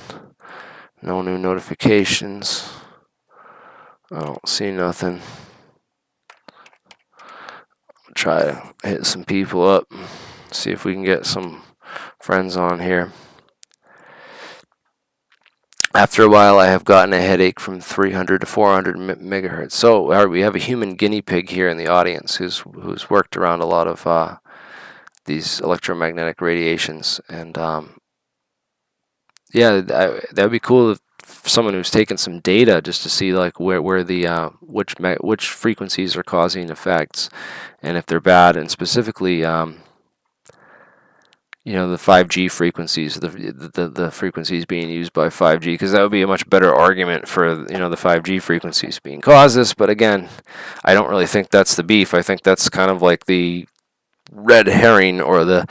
No new notifications. I don't see nothing. I'll try to hit some people up. See if we can get some friends on here. After a while, I have gotten a headache from 300 to 400 megahertz. So we have a human guinea pig here in the audience who's worked around a lot of these electromagnetic radiations, and yeah, that would be cool if someone who's taken some data just to see like where the which frequencies are causing effects, and if they're bad, and specifically the 5G frequencies, the frequencies being used by 5G, because that would be a much better argument for the 5G frequencies being caused this. But again, I don't really think that's the beef. I think that's kind of like the red herring, or the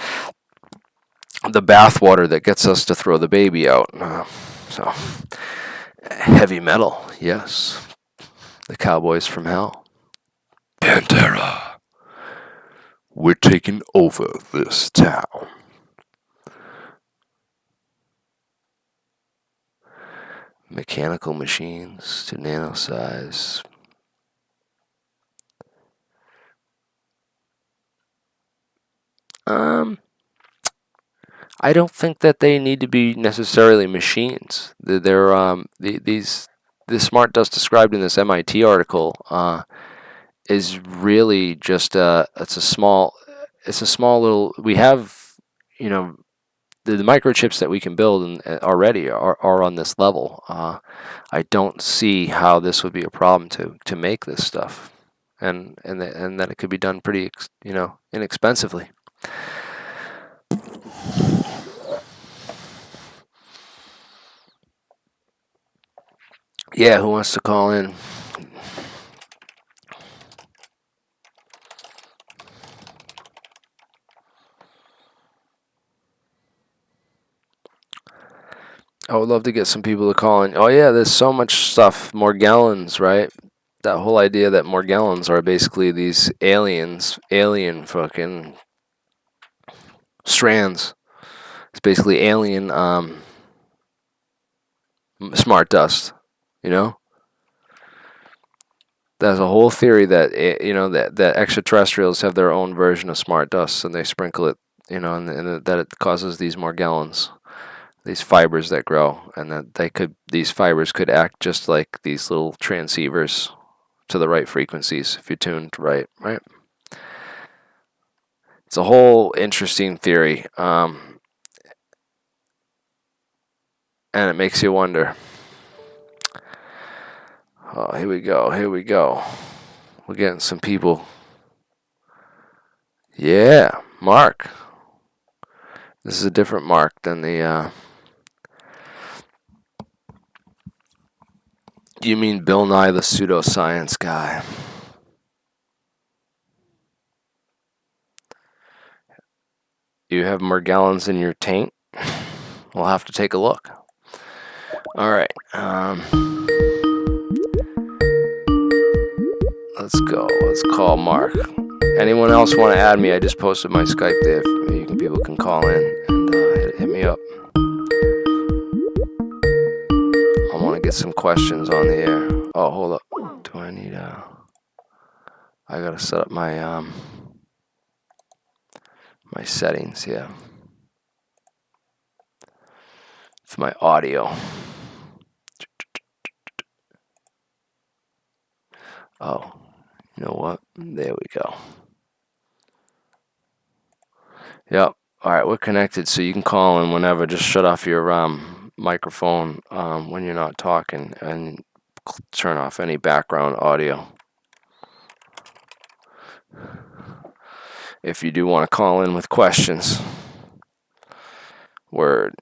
bathwater that gets us to throw the baby out. So, heavy metal, yes. The Cowboys from Hell. Pantera. We're taking over this town. Mechanical machines to nano size. I don't think that they need to be necessarily machines. The smart dust described in this MIT article is really just it's a small little. We have, you know, the microchips that we can build already are on this level. I don't see how this would be a problem to make this stuff, and that it could be done pretty inexpensively. Yeah, who wants to call in? I would love to get some people to call in. Oh yeah, there's so much stuff. Morgellons, right? That whole idea that Morgellons are basically these alien fucking strands. It's basically alien smart dust. You know, there's a whole theory that that extraterrestrials have their own version of smart dust, and they sprinkle it, and that it causes these Morgellons, these fibers that grow, and that these fibers could act just like these little transceivers to the right frequencies if you're tuned right. It's a whole interesting theory, and it makes you wonder. Oh, here we go. We're getting some people. Yeah, Mark. This is a different Mark than the. You mean Bill Nye the pseudoscience guy? You have Morgellons in your taint? We'll have to take a look. All right. Let's go. Let's call Mark. Anyone else want to add me? I just posted my Skype there. People can call in and hit me up. I want to get some questions on the air. Oh, hold up. Do I need I gotta set up my my settings here for my audio. Oh, you know what? There we go. Yep. All right, we're connected, so you can call in whenever. Just shut off your microphone when you're not talking, and turn off any background audio. If you do want to call in with questions. Word.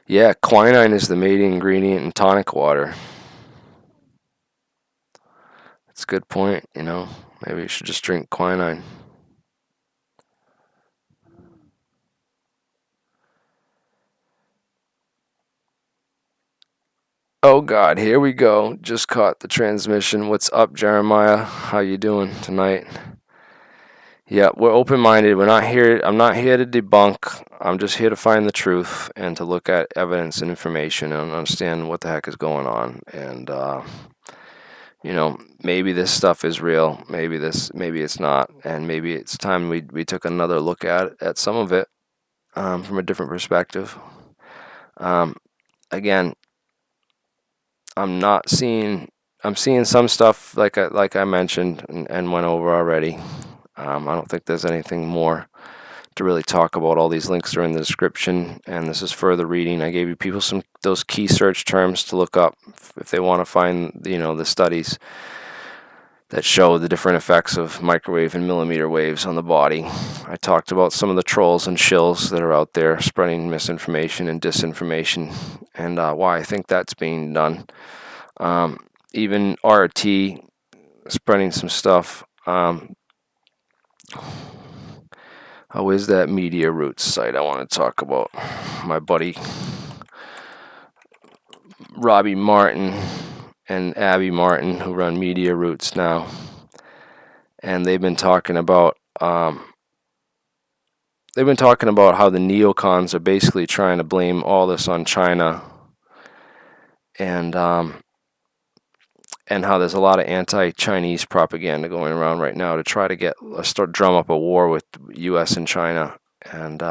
Yeah, quinine is the main ingredient in tonic water. That's a good point, Maybe you should just drink quinine. Oh God, here we go. Just caught the transmission. What's up, Jeremiah? How you doing tonight? Yeah, we're open-minded. I'm not here to debunk. I'm just here to find the truth and to look at evidence and information and understand what the heck is going on. And maybe this stuff is real. Maybe it's not. And maybe it's time we took another look at some of it from a different perspective. Again, I'm seeing some stuff like I mentioned and went over already. I don't think there's anything more to really talk about. All these links are in the description, and this is further reading. I gave you people those key search terms to look up if they want to find the studies that show the different effects of microwave and millimeter waves on the body. I talked about some of the trolls and shills that are out there spreading misinformation and disinformation, and why I think that's being done. Even RT spreading some stuff. I How is that Media Roots site I want to talk about? My buddy Robbie Martin and Abby Martin, who run Media Roots now, and they've been talking about how the neocons are basically trying to blame all this on China, and how there's a lot of anti-Chinese propaganda going around right now to try to drum up a war with U.S. and China, and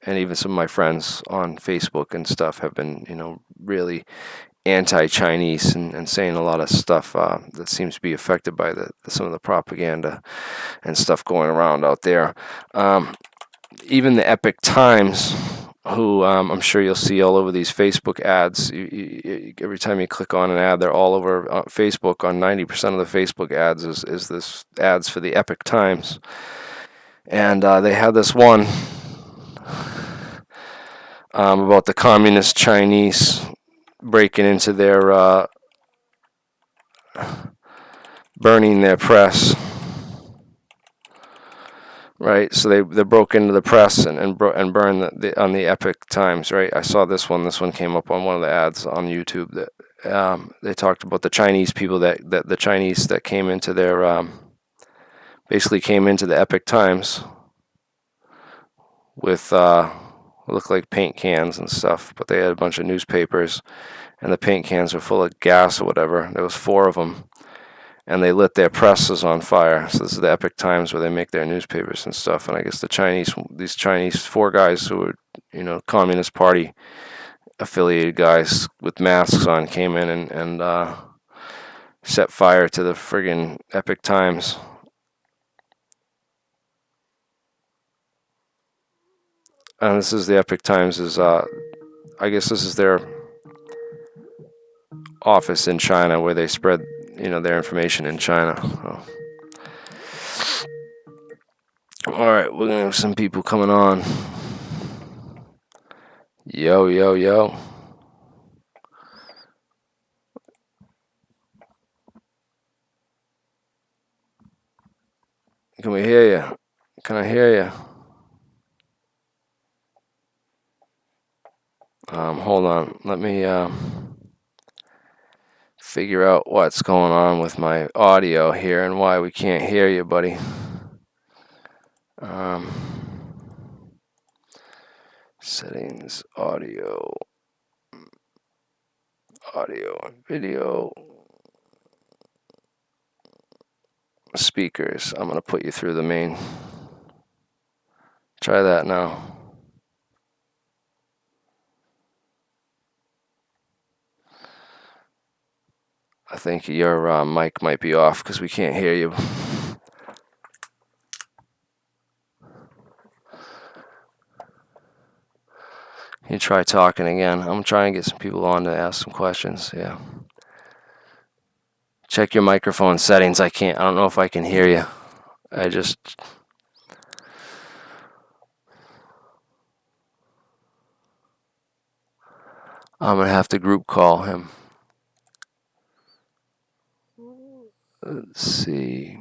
even some of my friends on Facebook and stuff have been, really anti-Chinese and saying a lot of stuff that seems to be affected by some of the propaganda and stuff going around out there. Even the Epic Times, who I'm sure you'll see all over these Facebook ads. Every time you click on an ad, they're all over Facebook. On 90% of the Facebook ads is this ads for the Epic Times. And they had this one about the communist Chinese breaking into their burning their press. Right, so they broke into the press and burned on the Epic Times. Right, I saw this one. This one came up on one of the ads on YouTube that they talked about the Chinese people that the Chinese that came into their basically came into the Epic Times with what looked like paint cans and stuff, but they had a bunch of newspapers, and the paint cans were full of gas or whatever. There was 4 of them. And they lit their presses on fire. So this is the Epic Times where they make their newspapers and stuff. And I guess these Chinese 4 guys who were, Communist Party affiliated guys with masks on, came in and set fire to the friggin' Epic Times. And this is the Epic Times I guess this is their office in China where they spread, their information in China. So. Alright, we're gonna have some people coming on. Yo, yo, yo. Can we hear you? Can I hear you? Hold on. Let me figure out what's going on with my audio here and why we can't hear you, buddy. Settings, audio and video, speakers. I'm going to put you through the main. Try that now. I think your mic might be off because we can't hear you. You try talking again. I'm trying to get some people on to ask some questions. Yeah. Check your microphone settings. I don't know if I can hear you. I'm going to have to group call him. Let's see.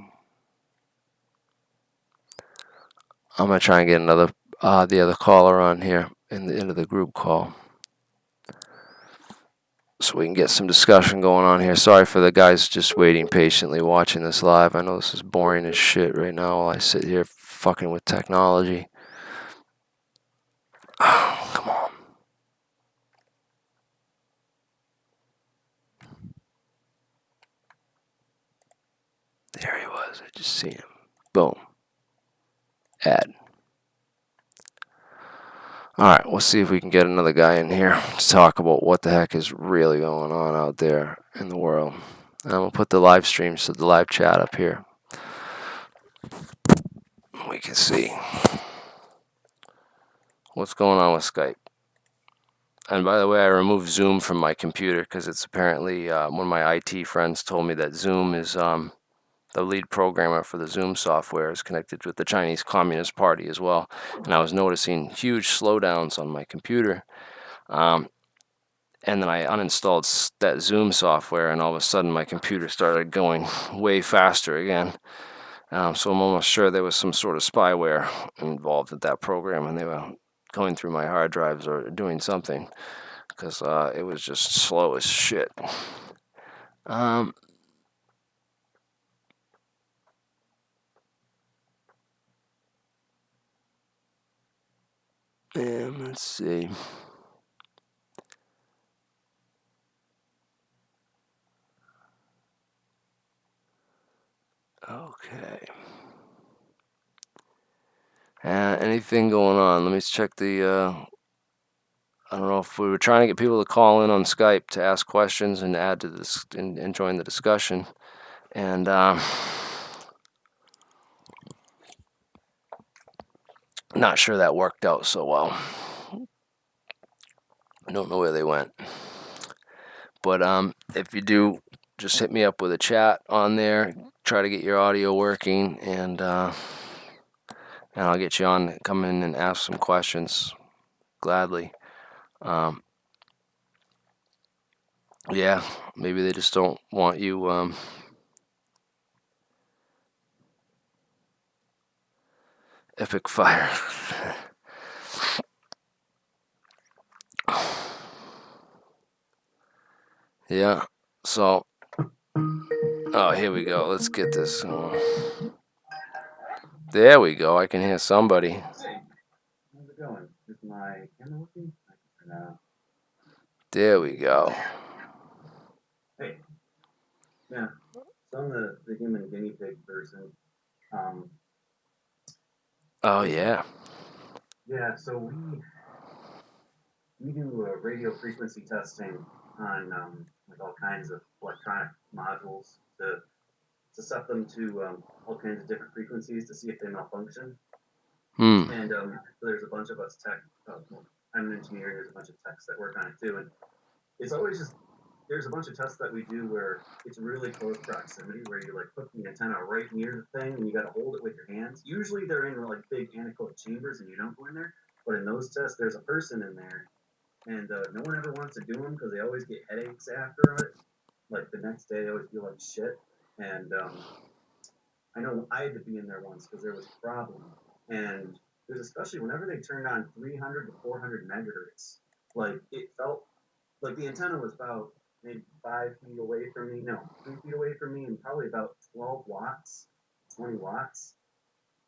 I'm going to try and get the other caller on here into the group call, so we can get some discussion going on here. Sorry for the guys just waiting patiently watching this live. I know this is boring as shit right now while I sit here fucking with technology. Oh, come on. There he was. I just seen him. Boom. Ad. Alright, we'll see if we can get another guy in here to talk about what the heck is really going on out there in the world. And I'm going to put the live stream, so the live chat up here. We can see what's going on with Skype. And by the way, I removed Zoom from my computer because it's apparently one of my IT friends told me that Zoom is the lead programmer for the Zoom software is connected with the Chinese Communist Party as well. And I was noticing huge slowdowns on my computer. And then I uninstalled that Zoom software, and all of a sudden my computer started going way faster again. So I'm almost sure there was some sort of spyware involved with that program, and they were going through my hard drives or doing something, because it was just slow as shit. And let's see. Okay. Anything going on? Let me check the. I don't know if we were trying to get people to call in on Skype to ask questions and add to this and join the discussion, and not sure that worked out so well. I don't know where they went, but if you do, just hit me up with a chat on there. Try to get your audio working, and I'll get you on. Come in and ask some questions, gladly. Yeah, maybe they just don't want you. Epic fire. Yeah. So, oh, here we go. Let's get this. There we go. I can hear somebody. How's it going? Is my camera working? No. There we go. Hey. Yeah. So I'm the human guinea pig person. Oh yeah. Yeah. So we do radio frequency testing on like all kinds of electronic modules to set them to all kinds of different frequencies to see if they malfunction. And so there's a bunch of us tech. Well, I'm an engineer. There's a bunch of techs that work on it too, and it's always just there's a bunch of tests that we do where it's really close proximity, where you like put the antenna right near the thing and you got to hold it with your hands. Usually they're in like big anechoic chambers and you don't go in there. But in those tests, there's a person in there, and no one ever wants to do them because they always get headaches after it. Like the next day, they always feel like shit. And I know I had to be in there once because there was a problem, and it was especially whenever they turned on 300 to 400 megahertz. Like it felt like the antenna was about maybe 5 feet away from me. No, 3 feet away from me, and probably about 12 watts, 20 watts.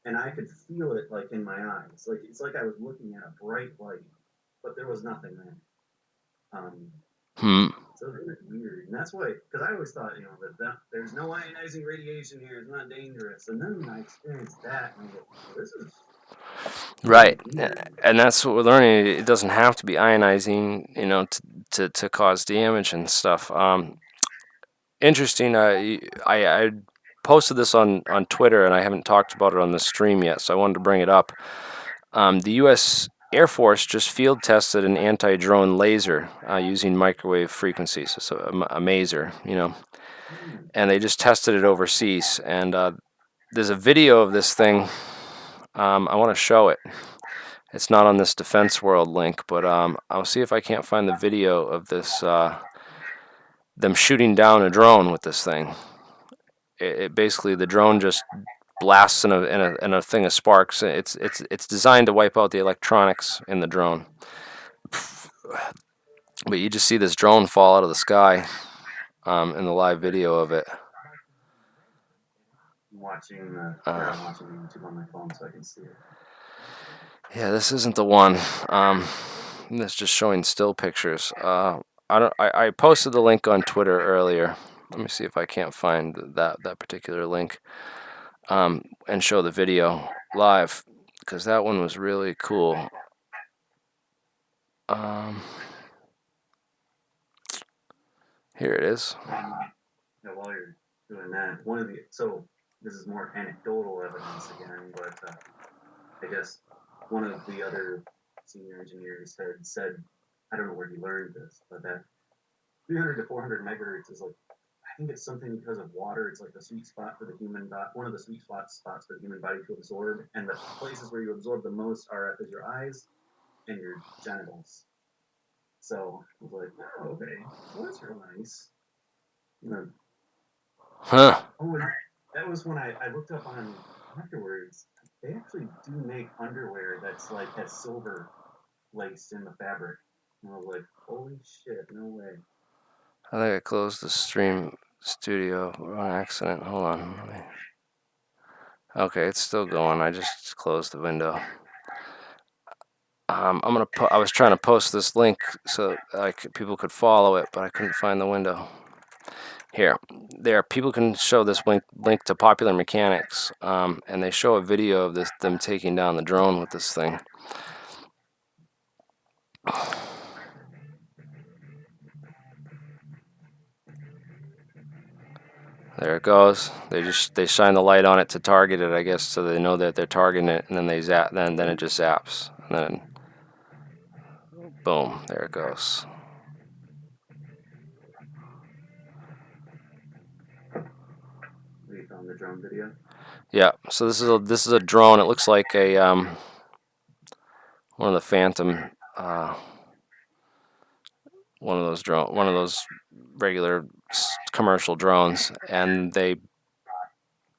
And I could feel it like in my eyes. Like it's like I was looking at a bright light, but there was nothing there. So it was weird, and that's why, because I always thought, that there's no ionizing radiation here. It's not dangerous. And then I experienced that, and I was like, well, this is Right. weird. And that's what we're learning. It doesn't have to be ionizing, to cause damage and stuff. Interesting. I posted this on Twitter, and I haven't talked about it on the stream yet, so I wanted to bring it up. The U.S. Air Force just field tested an anti-drone laser using microwave frequencies, so a maser, and they just tested it overseas. And there's a video of this thing. I want to show it. It's not on this Defense World link, but I'll see if I can't find the video of this them shooting down a drone with this thing. It basically, the drone just blasts in a thing of sparks. It's designed to wipe out the electronics in the drone. But you just see this drone fall out of the sky in the live video of it. I'm watching YouTube on my phone so I can see it. Yeah, this isn't the one. That's just showing still pictures. I posted the link on Twitter earlier. Let me see if I can't find that particular link. And show the video live, because that one was really cool. Here it is. While you're doing that, so this is more anecdotal evidence again, but I guess one of the other senior engineers had said, I don't know where he learned this, but that 300 to 400 megahertz is like, I think it's something because of water. It's like the sweet spot for the human body, one of the sweet spots for the human body to absorb. And the places where you absorb the most RF is your eyes and your genitals. So I was like, oh, okay, well, that's real nice. Huh. Oh, that was when I looked up on afterwards. They actually do make underwear that's like has silver laced in the fabric. And I was like, holy shit, no way. I think I closed the stream studio on accident. Hold on. Okay, it's still going. I just closed the window. I'm gonna. I was trying to post this link so people could follow it, but I couldn't find the window. Here, there. People can show this link to Popular Mechanics, and they show a video of them taking down the drone with this thing. There it goes. They shine the light on it to target it, I guess, so they know that they're targeting it, and then they zap. Then it just zaps, and then boom, there it goes. We found the drone video. Yeah. So this is a drone. It looks like a one of the Phantom, one of those regular commercial drones, and they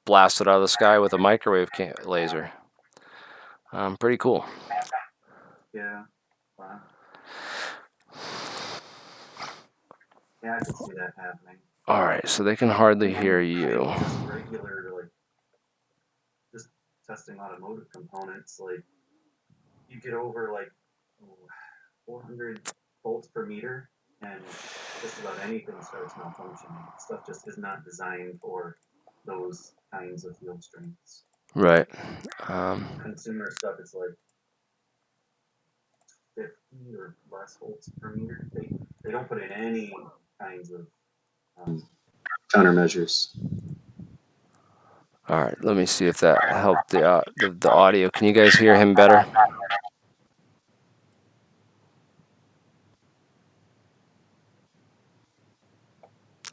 blast it out of the sky with a microwave laser. Pretty cool. Yeah. Wow. Yeah, I can see that happening. All right, so they can hardly hear you. Just regular, like, just testing automotive components, like, you get over like 400 volts per meter, and just about anything starts malfunctioning. Stuff just is not designed for those kinds of field strengths. Right. Consumer stuff is like 50 or less volts per meter. They don't put in any kinds of countermeasures. All right, let me see if that helped the audio. Can you guys hear him better?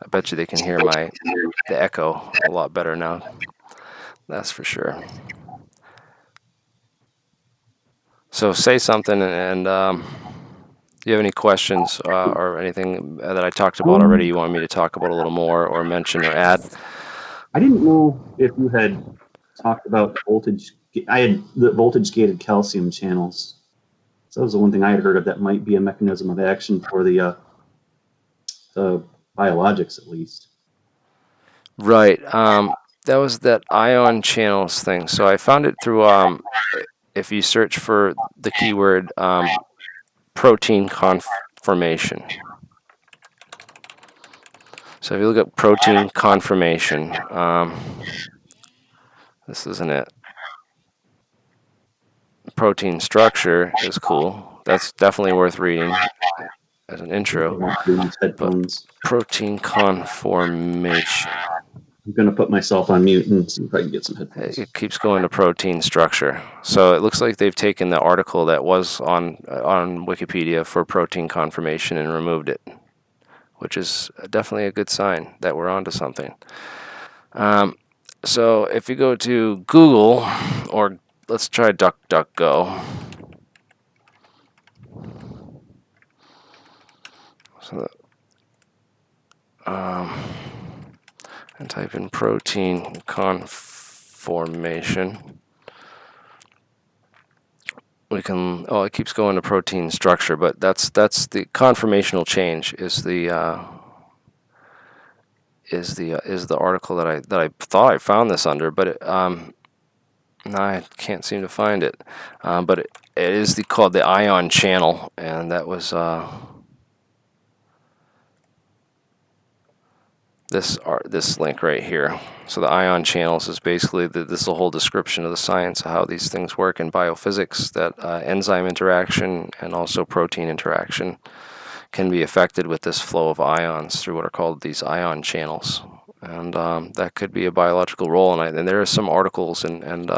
I bet you they can hear the echo a lot better now. That's for sure. So say something, and do you have any questions or anything that I talked about already you want me to talk about a little more or mention or add? I didn't know if you had talked about voltage. I had the voltage gated calcium channels. So that was the one thing I had heard of that might be a mechanism of action for the biologics, at least. Right. That was that ion channels thing. So I found it through if you search for the keyword protein conformation. So if you look at protein conformation, this isn't it. Protein structure is cool. That's definitely worth reading as an intro. But protein conformation. I'm going to put myself on mute and see if I can get some headphones. It keeps going to protein structure. So it looks like they've taken the article that was on Wikipedia for protein conformation and removed it, which is definitely a good sign that we're onto something. So if you go to Google, or let's try DuckDuckGo. So and type in protein conformation. We can. Oh, it keeps going to protein structure, but that's the conformational change is the article that I thought I found this under, but no, I can't seem to find it. But it is called the ion channel, and that was this link right here. So the ion channels is basically this is a whole description of the science of how these things work in biophysics, that enzyme interaction and also protein interaction can be affected with this flow of ions through what are called these ion channels. And that could be a biological role. And there are some articles and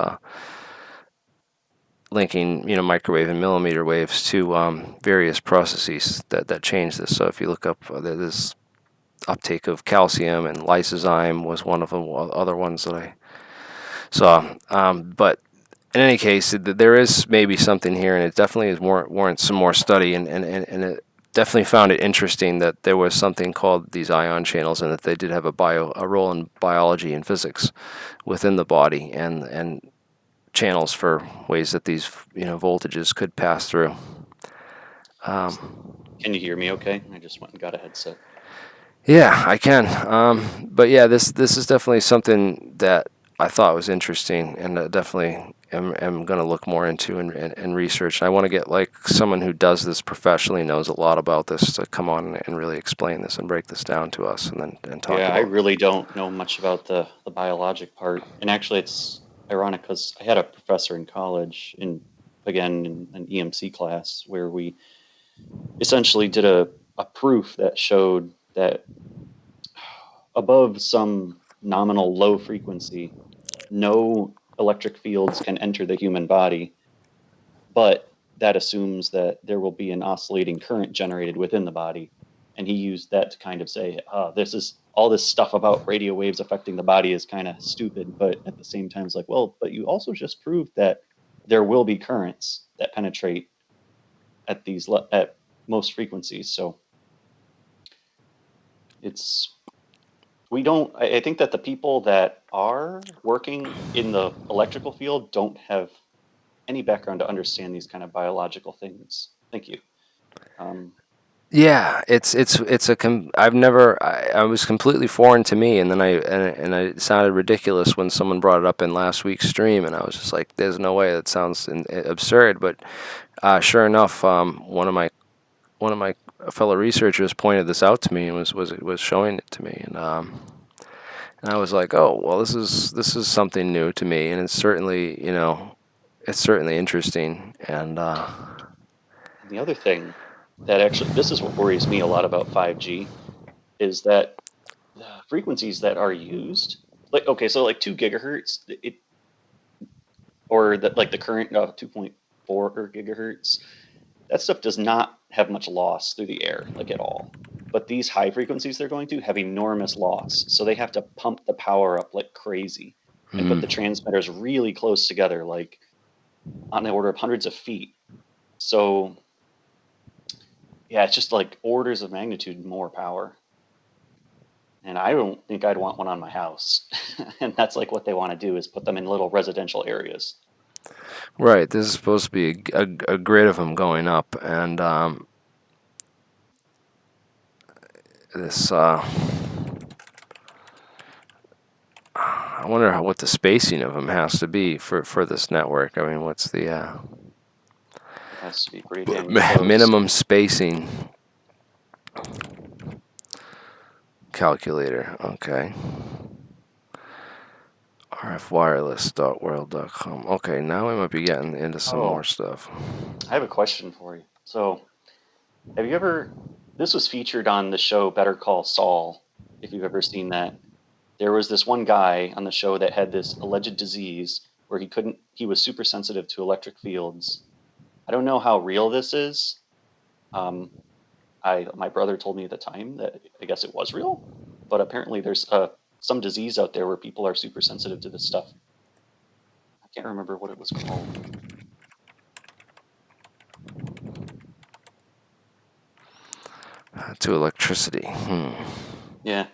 linking, microwave and millimeter waves to various processes that change this. So if you look up this uptake of calcium, and lysozyme was one of the other ones that I saw. But in any case, there is maybe something here, and it definitely warrants some more study. And definitely found it interesting that there was something called these ion channels, and that they did have a role in biology and physics within the body, and channels for ways that these voltages could pass through. Can you hear me okay? I just went and got a headset. Yeah, I can. But yeah, this is definitely something that I thought was interesting, and definitely am going to look more into and research. I want to get like someone who does this professionally, knows a lot about this, to come on and really explain this and break this down to us, and then talk Yeah, I about. really don't know much about the biologic part. And actually, it's ironic because I had a professor in college, again, in an EMC class, where we essentially did a proof that showed that above some nominal low frequency, no electric fields can enter the human body, but that assumes that there will be an oscillating current generated within the body. And he used that to kind of say, this is all this stuff about radio waves affecting the body is kind of stupid. But at the same time, it's like, well, but you also just proved that there will be currents that penetrate at most frequencies. So it's we don't. I think that the people that are working in the electrical field don't have any background to understand these kind of biological things. Thank you. Um, Yeah, I've never. I was completely foreign to me, and then it sounded ridiculous when someone brought it up in last week's stream, and I was just like, "There's no way. That sounds absurd." But sure enough, one of my fellow researchers pointed this out to me and was showing it to me, and I was like, "Oh, well, this is something new to me, and it's certainly interesting." And And the other thing that actually, this is what worries me a lot about 5G, is that the frequencies that are used, like, okay, so like 2 gigahertz, or that like the current 2.4 gigahertz, that stuff does not have much loss through the air, like at all. But these high frequencies they're going to have enormous loss. So they have to pump the power up like crazy and put the transmitters really close together, like on the order of hundreds of feet. So yeah, it's just like orders of magnitude more power. And I don't think I'd want one on my house. And that's like what they want to do, is put them in little residential areas. right, this is supposed to be a grid of them going up, and this. I wonder what the spacing of them has to be for this network. I mean, what's the It has to be pretty dang close. minimum spacing calculator? Okay. rfwireless.world.com. Okay, now we might be getting into some more Oh, stuff. I have a question for you. So, have you ever, this was featured on the show Better Call Saul, if you've ever seen that. There was this one guy on the show that had this alleged disease where he was super sensitive to electric fields. I don't know how real this is. Um, my brother told me at the time that I guess it was real, but apparently there's some disease out there where people are super sensitive to this stuff. I can't remember what it was called. To electricity. Yeah,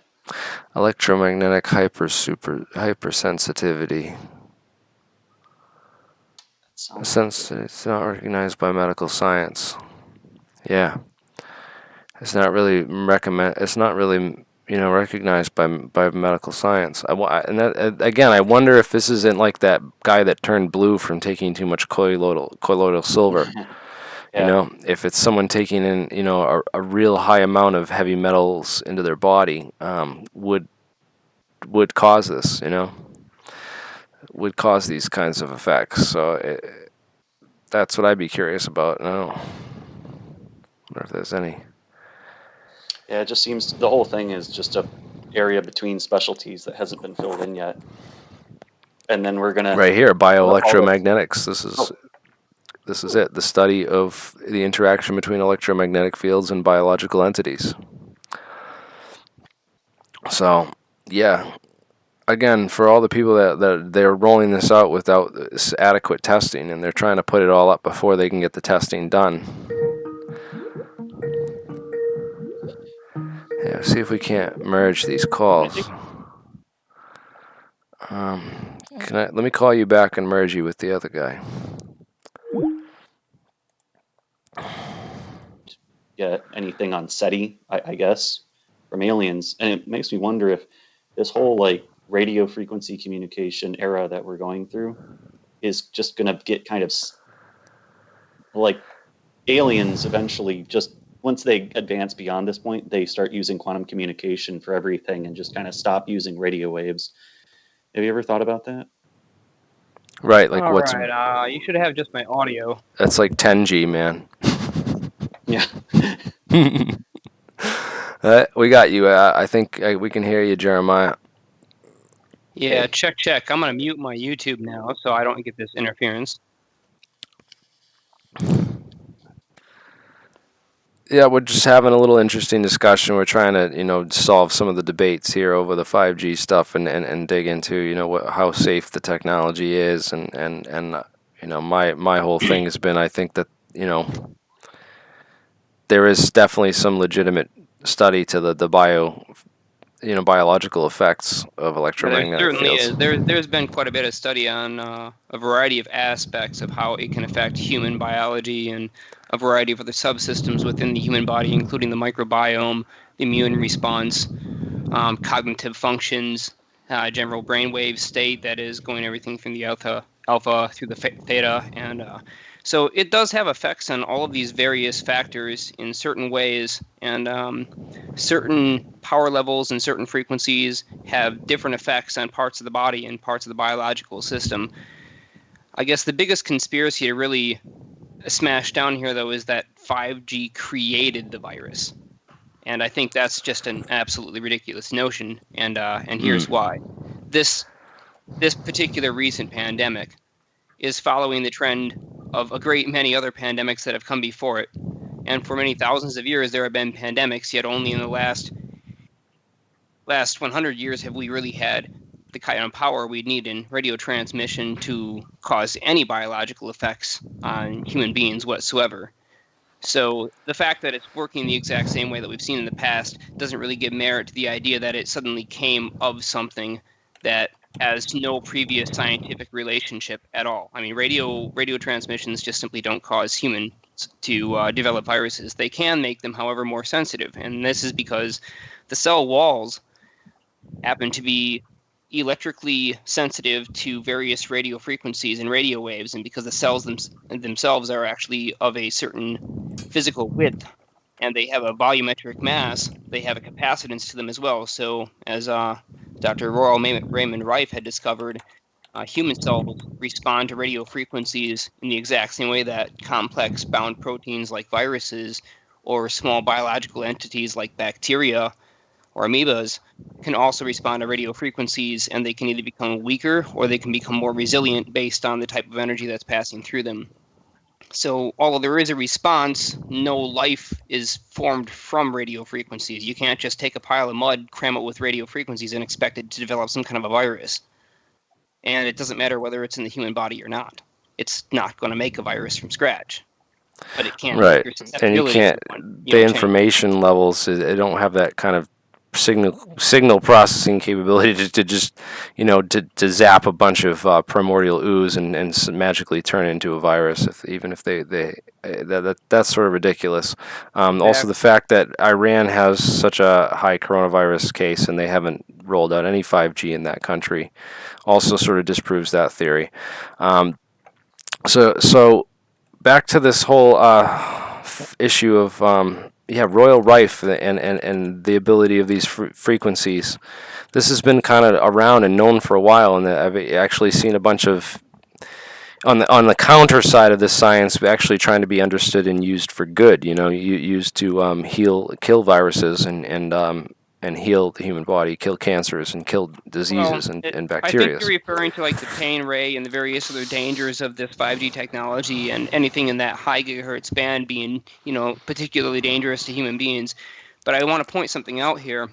Electromagnetic hypersensitivity. that sounds like it. It's not recognized by medical science. Yeah, it's not really recommend. It's not really recognized by medical science. And that, again, I wonder if this isn't like that guy that turned blue from taking too much colloidal silver. Yeah, If it's someone taking in a real high amount of heavy metals into their body, would cause this. Would cause these kinds of effects. So that's what I'd be curious about. I don't know. Wonder if there's any. yeah. It just seems the whole thing is just a area between specialties that hasn't been filled in yet. And then we're gonna Right here, all the bioelectromagnetics. This is oh this is cool. it. The study of the interaction between electromagnetic fields and biological entities. So, yeah. Again, for all the people that they're rolling this out without adequate testing, and they're trying to put it all up before they can get the testing done. see if we can't merge these calls. Let me call you back and merge you with the other guy. Get anything on SETI, I guess, from aliens. And it makes me wonder if this whole like radio frequency communication era that we're going through is just going to get kind of like aliens eventually just once they advance beyond this point, they start using quantum communication for everything and just kind of stop using radio waves. Have you ever thought about that? Right, like All what's right. You should have just my audio. that's like 10G, man. Yeah. We got you. I think we can hear you, Jeremiah. Yeah, Okay. check. I'm gonna mute my YouTube now so I don't get this interference. Yeah, we're just having a little interesting discussion. We're trying to, solve some of the debates here over the 5G stuff and dig into, how safe the technology is. And my whole thing has been, I think that, there is definitely some legitimate study to the biological effects of Yeah, there electromagnetic certainly fields. is. There's been quite a bit of study on a variety of aspects of how it can affect human biology and a variety of other subsystems within the human body, including the microbiome, the immune response, cognitive functions, general brainwave state, that is going everything from the alpha through the theta, and so it does have effects on all of these various factors in certain ways, and certain power levels and certain frequencies have different effects on parts of the body and parts of the biological system. I guess the biggest conspiracy to really smash down here, though, is that 5G created the virus. And I think that's just an absolutely ridiculous notion, and here's why. This particular recent pandemic is following the trend of a great many other pandemics that have come before it. And for many thousands of years, there have been pandemics, yet only in the last 100 years have we really had the kind of power we need in radio transmission to cause any biological effects on human beings whatsoever. So the fact that it's working the exact same way that we've seen in the past doesn't really give merit to the idea that it suddenly came of something that has no previous scientific relationship at all. I mean, radio transmissions just simply don't cause humans to develop viruses. They can make them, however, more sensitive, and this is because the cell walls happen to be electrically sensitive to various radio frequencies and radio waves, and because the cells themselves are actually of a certain physical width and they have a volumetric mass, they have a capacitance to them as well. So as Dr. Royal Raymond Rife had discovered, human cells respond to radio frequencies in the exact same way that complex bound proteins like viruses or small biological entities like bacteria or amoebas can also respond to radio frequencies, and they can either become weaker or they can become more resilient based on the type of energy that's passing through them. So although there is a response, no life is formed from radio frequencies. You can't just take a pile of mud, cram it with radio frequencies, and expect it to develop some kind of a virus. And it doesn't matter whether it's in the human body or not. It's not going to make a virus from scratch. But it can Right, your and you susceptibility can't. to one. The information levels, they don't have that kind of signal processing capability to just to zap a bunch of primordial ooze and magically turn it into a virus. Even if that's sort of ridiculous. Also, the fact that Iran has such a high coronavirus case and they haven't rolled out any 5G in that country also sort of disproves that theory. So back to this whole issue of Royal Rife and the ability of these frequencies. This has been kind of around and known for a while, and I've actually seen a bunch of on the counter side of this science, actually trying to be understood and used for good. Used to kill viruses and heal the human body, kill cancers and kill diseases and bacteria. I think you're referring to like the pain ray and the various other dangers of this 5G technology, and anything in that high gigahertz band being, particularly dangerous to human beings. But I want to point something out here.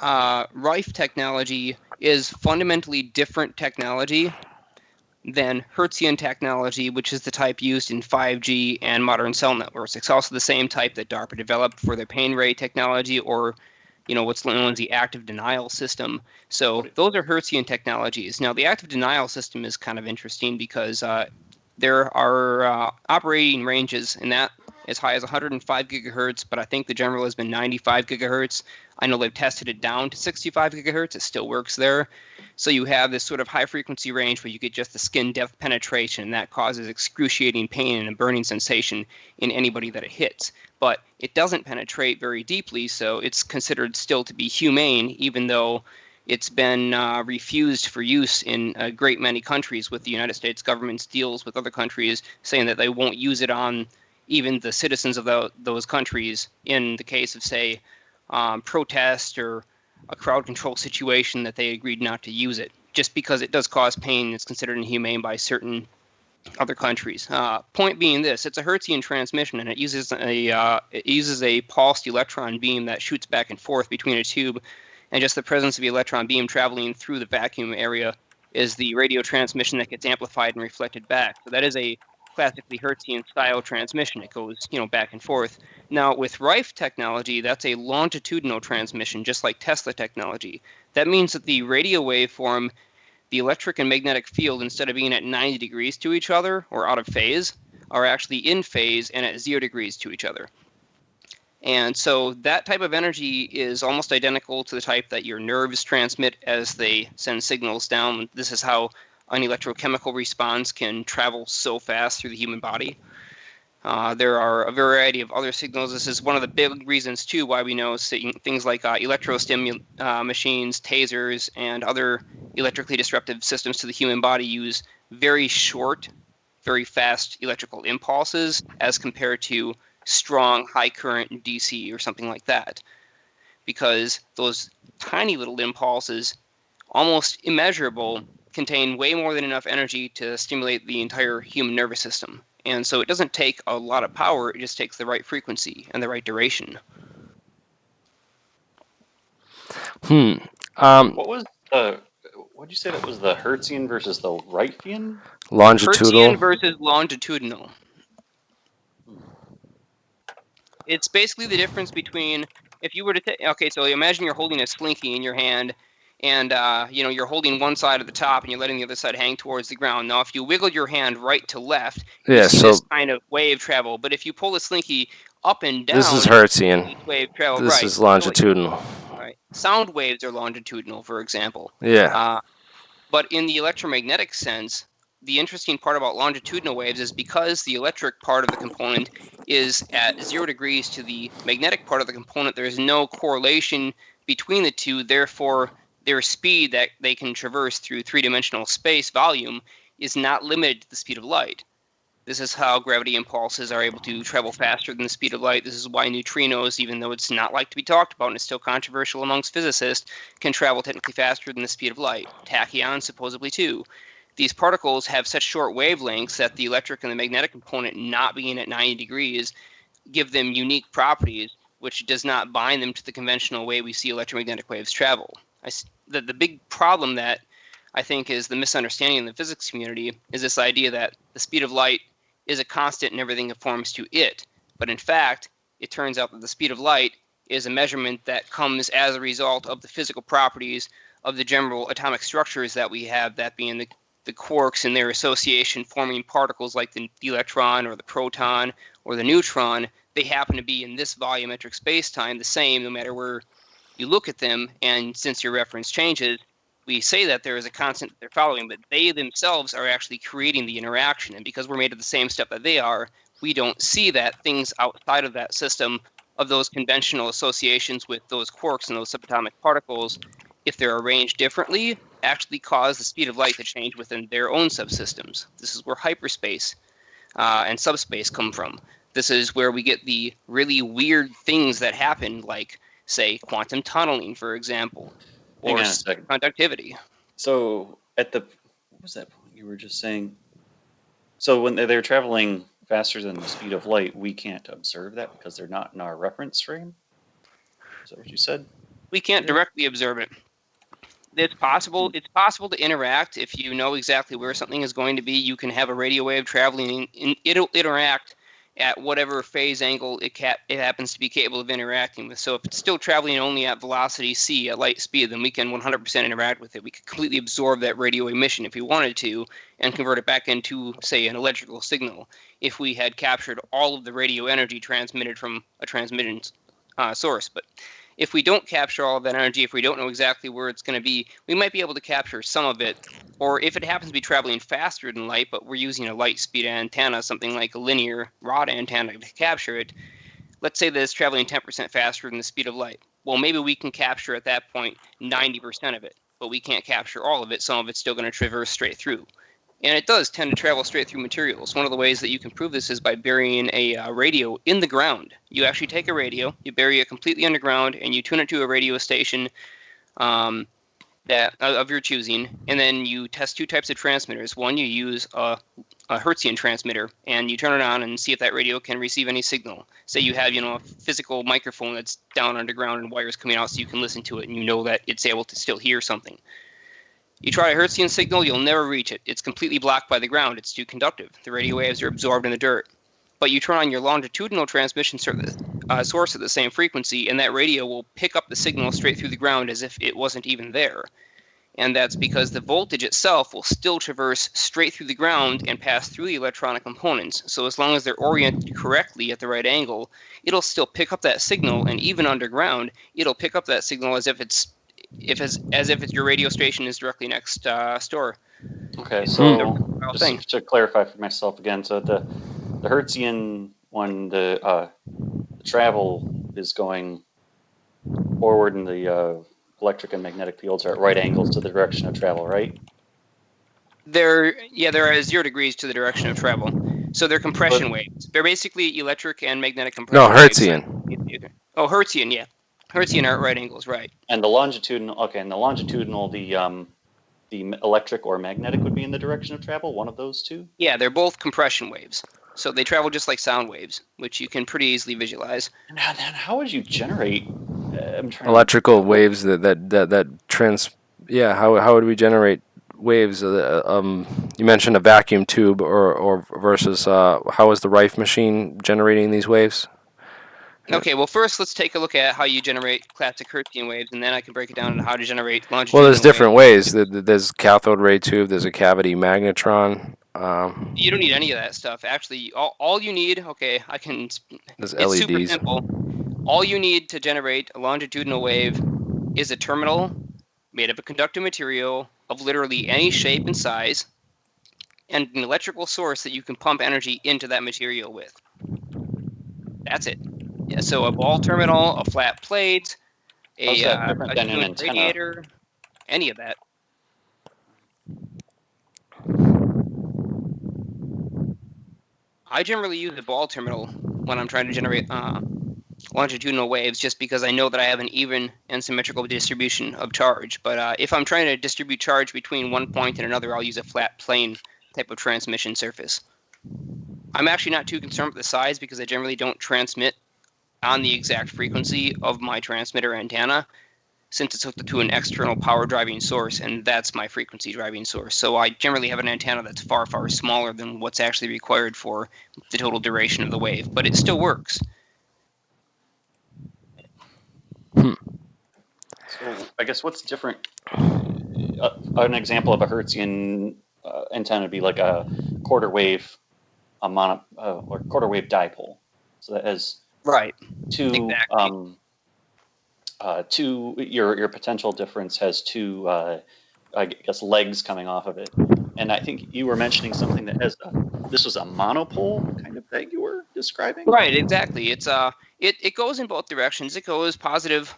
Rife technology is fundamentally different technology than Hertzian technology, which is the type used in 5G and modern cell networks. It's also the same type that DARPA developed for their pain ray technology, or what's known as the active denial system. So those are Hertzian technologies. Now, the active denial system is kind of interesting because there are operating ranges in that as high as 105 gigahertz, but I think the general has been 95 gigahertz. I know they've tested it down to 65 gigahertz. It still works there. So you have this sort of high frequency range where you get just the skin depth penetration, and that causes excruciating pain and a burning sensation in anybody that it hits. But it doesn't penetrate very deeply, so it's considered still to be humane, even though it's been refused for use in a great many countries, with the United States government's deals with other countries saying that they won't use it on even the citizens of those countries in the case of, say, protest or a crowd control situation, that they agreed not to use it, just because it does cause pain. It's considered inhumane by certain other countries. Point being this: it's a Hertzian transmission, and it uses a pulsed electron beam that shoots back and forth between a tube, and just the presence of the electron beam traveling through the vacuum area is the radio transmission that gets amplified and reflected back. So that is a classically Hertzian style transmission. It goes, back and forth. Now, with Rife technology, that's a longitudinal transmission, just like Tesla technology. That means that the radio waveform, the electric and magnetic field, instead of being at 90 degrees to each other or out of phase, are actually in phase and at 0 degrees to each other. And so that type of energy is almost identical to the type that your nerves transmit as they send signals down. This is how an electrochemical response can travel so fast through the human body. There are a variety of other signals. This is one of the big reasons, too, why we know things like electrostim machines, tasers, and other electrically disruptive systems to the human body use very short, very fast electrical impulses as compared to strong, high current DC or something like that. Because those tiny little impulses, almost immeasurable, contain way more than enough energy to stimulate the entire human nervous system. And so it doesn't take a lot of power, it just takes the right frequency and the right duration. What was the? What did you say that was the Hertzian versus the Rifean? Longitudinal. Hertzian versus longitudinal. It's basically the difference between, if you were to take, okay, so imagine you're holding a slinky in your hand, and you're holding one side at the top and you're letting the other side hang towards the ground. Now, if you wiggle your hand right to left, you see this kind of wave travel. But if you pull the slinky up and down, this is Hertzian. Wave travel. This is longitudinal. Right. Sound waves are longitudinal, for example. Yeah. But in the electromagnetic sense, the interesting part about longitudinal waves is because the electric part of the component is at 0 degrees to the magnetic part of the component, there is no correlation between the two. Therefore, their speed that they can traverse through three-dimensional space volume is not limited to the speed of light. This is how gravity impulses are able to travel faster than the speed of light. This is why neutrinos, even though it's not like to be talked about and it's still controversial amongst physicists, can travel technically faster than the speed of light. Tachyons supposedly too. These particles have such short wavelengths that the electric and the magnetic component not being at 90 degrees give them unique properties, which does not bind them to the conventional way we see electromagnetic waves travel. The big problem that I think is the misunderstanding in the physics community is this idea that the speed of light is a constant and everything conforms to it. But in fact, it turns out that the speed of light is a measurement that comes as a result of the physical properties of the general atomic structures that we have, that being the quarks and their association forming particles like the electron or the proton or the neutron. They happen to be in this volumetric space-time the same no matter where you look at them. And since your reference changes, we say that there is a constant that they're following, but they themselves are actually creating the interaction. And because we're made of the same stuff that they are, we don't see that things outside of that system of those conventional associations with those quarks and those subatomic particles, if they're arranged differently, actually cause the speed of light to change within their own subsystems. This is where hyperspace and subspace come from. This is where we get the really weird things that happen, like, say, quantum tunneling, for example, or conductivity. So what was that point you were just saying? So when they're traveling faster than the speed of light, we can't observe that because they're not in our reference frame? Is that what you said? We can't directly observe it. It's possible. It's possible to interact if you know exactly where something is going to be. You can have a radio wave traveling, and it'll interact at whatever phase angle it happens to be capable of interacting with. So if it's still traveling only at velocity c at light speed, then we can 100% interact with it. We could completely absorb that radio emission if we wanted to, and convert it back into, say, an electrical signal. If we had captured all of the radio energy transmitted from a transmitting source, but if we don't capture all of that energy, if we don't know exactly where it's going to be, we might be able to capture some of it. Or if it happens to be traveling faster than light, but we're using a light speed antenna, something like a linear rod antenna to capture it, let's say that it's traveling 10% faster than the speed of light. Well, maybe we can capture at that point 90% of it, but we can't capture all of it. Some of it's still going to traverse straight through. And it does tend to travel straight through materials. One of the ways that you can prove this is by burying a radio in the ground. You actually take a radio, you bury it completely underground, and you tune it to a radio station that of your choosing, and then you test two types of transmitters. One, you use a Hertzian transmitter, and you turn it on and see if that radio can receive any signal. Say you have, a physical microphone that's down underground and wires coming out so you can listen to it, and you know that it's able to still hear something. You try a Hertzian signal, you'll never reach it. It's completely blocked by the ground. It's too conductive. The radio waves are absorbed in the dirt. But you turn on your longitudinal transmission source at the same frequency, and that radio will pick up the signal straight through the ground as if it wasn't even there. And that's because the voltage itself will still traverse straight through the ground and pass through the electronic components. So as long as they're oriented correctly at the right angle, it'll still pick up that signal, and even underground, it'll pick up that signal as if your radio station is directly next door. Okay, so just to clarify for myself again, so the Hertzian one, the travel is going forward, and the electric and magnetic fields are at right angles to the direction of travel, right? They're at 0 degrees to the direction of travel. So they're compression waves. They're basically electric and magnetic compression waves. No, Hertzian. Oh, Hertzian, yeah. Hertzian are at right angles, right. And the longitudinal, the electric or magnetic would be in the direction of travel, one of those two? Yeah, they're both compression waves. So they travel just like sound waves, which you can pretty easily visualize. And how would you generate electrical waves how would we generate waves? You mentioned a vacuum tube or versus how is the Rife machine generating these waves? Okay, well, first let's take a look at how you generate classic Hertzian waves, and then I can break it down into how to generate longitudinal Well, there's different waves. There's cathode ray tube, there's a cavity magnetron. You don't need any of that stuff. Actually, all you need, there's it's LEDs. super simple. All you need to generate a longitudinal wave is a terminal made of a conductive material of literally any shape and size, and an electrical source that you can pump energy into that material with. That's it. Yeah, so a ball terminal, a flat plate, a radiator, any of that. I generally use a ball terminal when I'm trying to generate longitudinal waves, just because I know that I have an even and symmetrical distribution of charge. But if I'm trying to distribute charge between one point and another, I'll use a flat plane type of transmission surface. I'm actually not too concerned with the size, because I generally don't transmit on the exact frequency of my transmitter antenna, since it's hooked to an external power driving source, and that's my frequency driving source. So I generally have an antenna that's far, far smaller than what's actually required for the total duration of the wave, but it still works. So I guess what's different? An example of a Hertzian antenna would be like a quarter wave, or quarter wave dipole. So that has two. Exactly. Your potential difference has two, I guess, legs coming off of it. And I think you were mentioning something that has this was a monopole kind of that you were describing. Right, exactly. It's it goes in both directions. It goes positive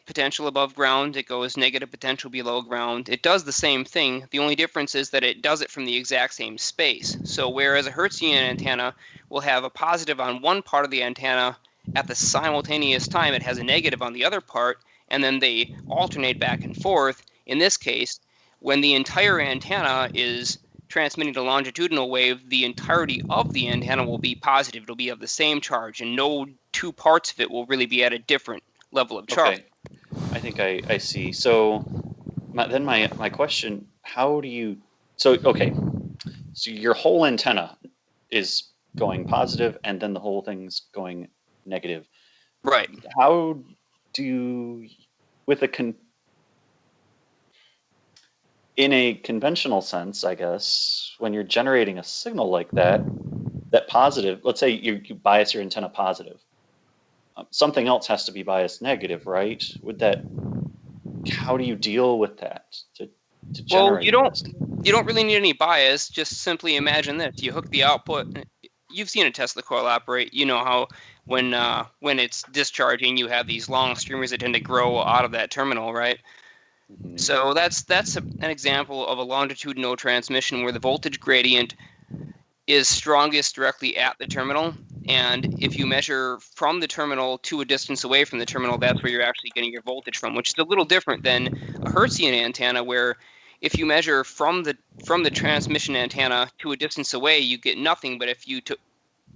potential above ground. It goes negative potential below ground. It does the same thing. The only difference is that it does it from the exact same space. So whereas a Hertzian antenna will have a positive on one part of the antenna, at the simultaneous time it has a negative on the other part, and then they alternate back and forth. In this case, when the entire antenna is transmitting a longitudinal wave, the entirety of the antenna will be positive. It'll be of the same charge, and no two parts of it will really be at a different level of charge. Okay. I think I see. So my question, how do you, so, okay, so your whole antenna is going positive and then the whole thing's going negative. Right. How do you, with in a conventional sense, I guess, when you're generating a signal like that, that positive, let's say you bias your antenna positive, something else has to be biased negative, right? How do you deal with that to Well, generate this? you don't really need any bias. Just simply imagine this: you hook the output. You've seen a Tesla coil operate. You know how when it's discharging, you have these long streamers that tend to grow out of that terminal, right? Mhm. So that's an example of a longitudinal transmission where the voltage gradient is strongest directly at the terminal. And if you measure from the terminal to a distance away from the terminal, that's where you're actually getting your voltage from, which is a little different than a Hertzian antenna, where if you measure from the transmission antenna to a distance away, you get nothing. But if you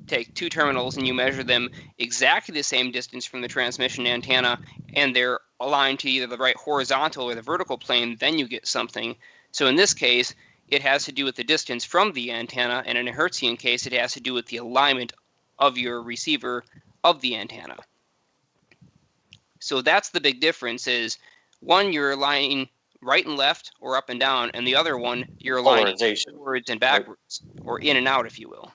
take two terminals and you measure them exactly the same distance from the transmission antenna, and they're aligned to either the right horizontal or the vertical plane, then you get something. So in this case, it has to do with the distance from the antenna, and in a Hertzian case, it has to do with the alignment of your receiver of the antenna. So that's the big difference is one, you're aligning right and left or up and down, and the other one, you're aligning Polarization, forwards and right? backwards, or in and out, if you will.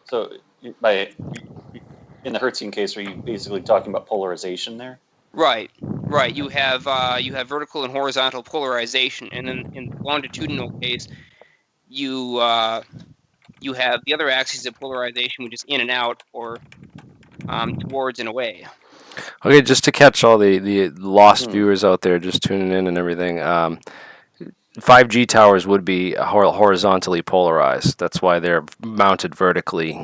So in the Hertzian case, are you basically talking about polarization there? Right, right. You have vertical and horizontal polarization, and then in the longitudinal case, you you have the other axis of polarization, which is in and out, or towards and away. Okay, just to catch all the lost Hmm. viewers out there, just tuning in and everything. 5G towers would be horizontally polarized. That's why they're mounted vertically,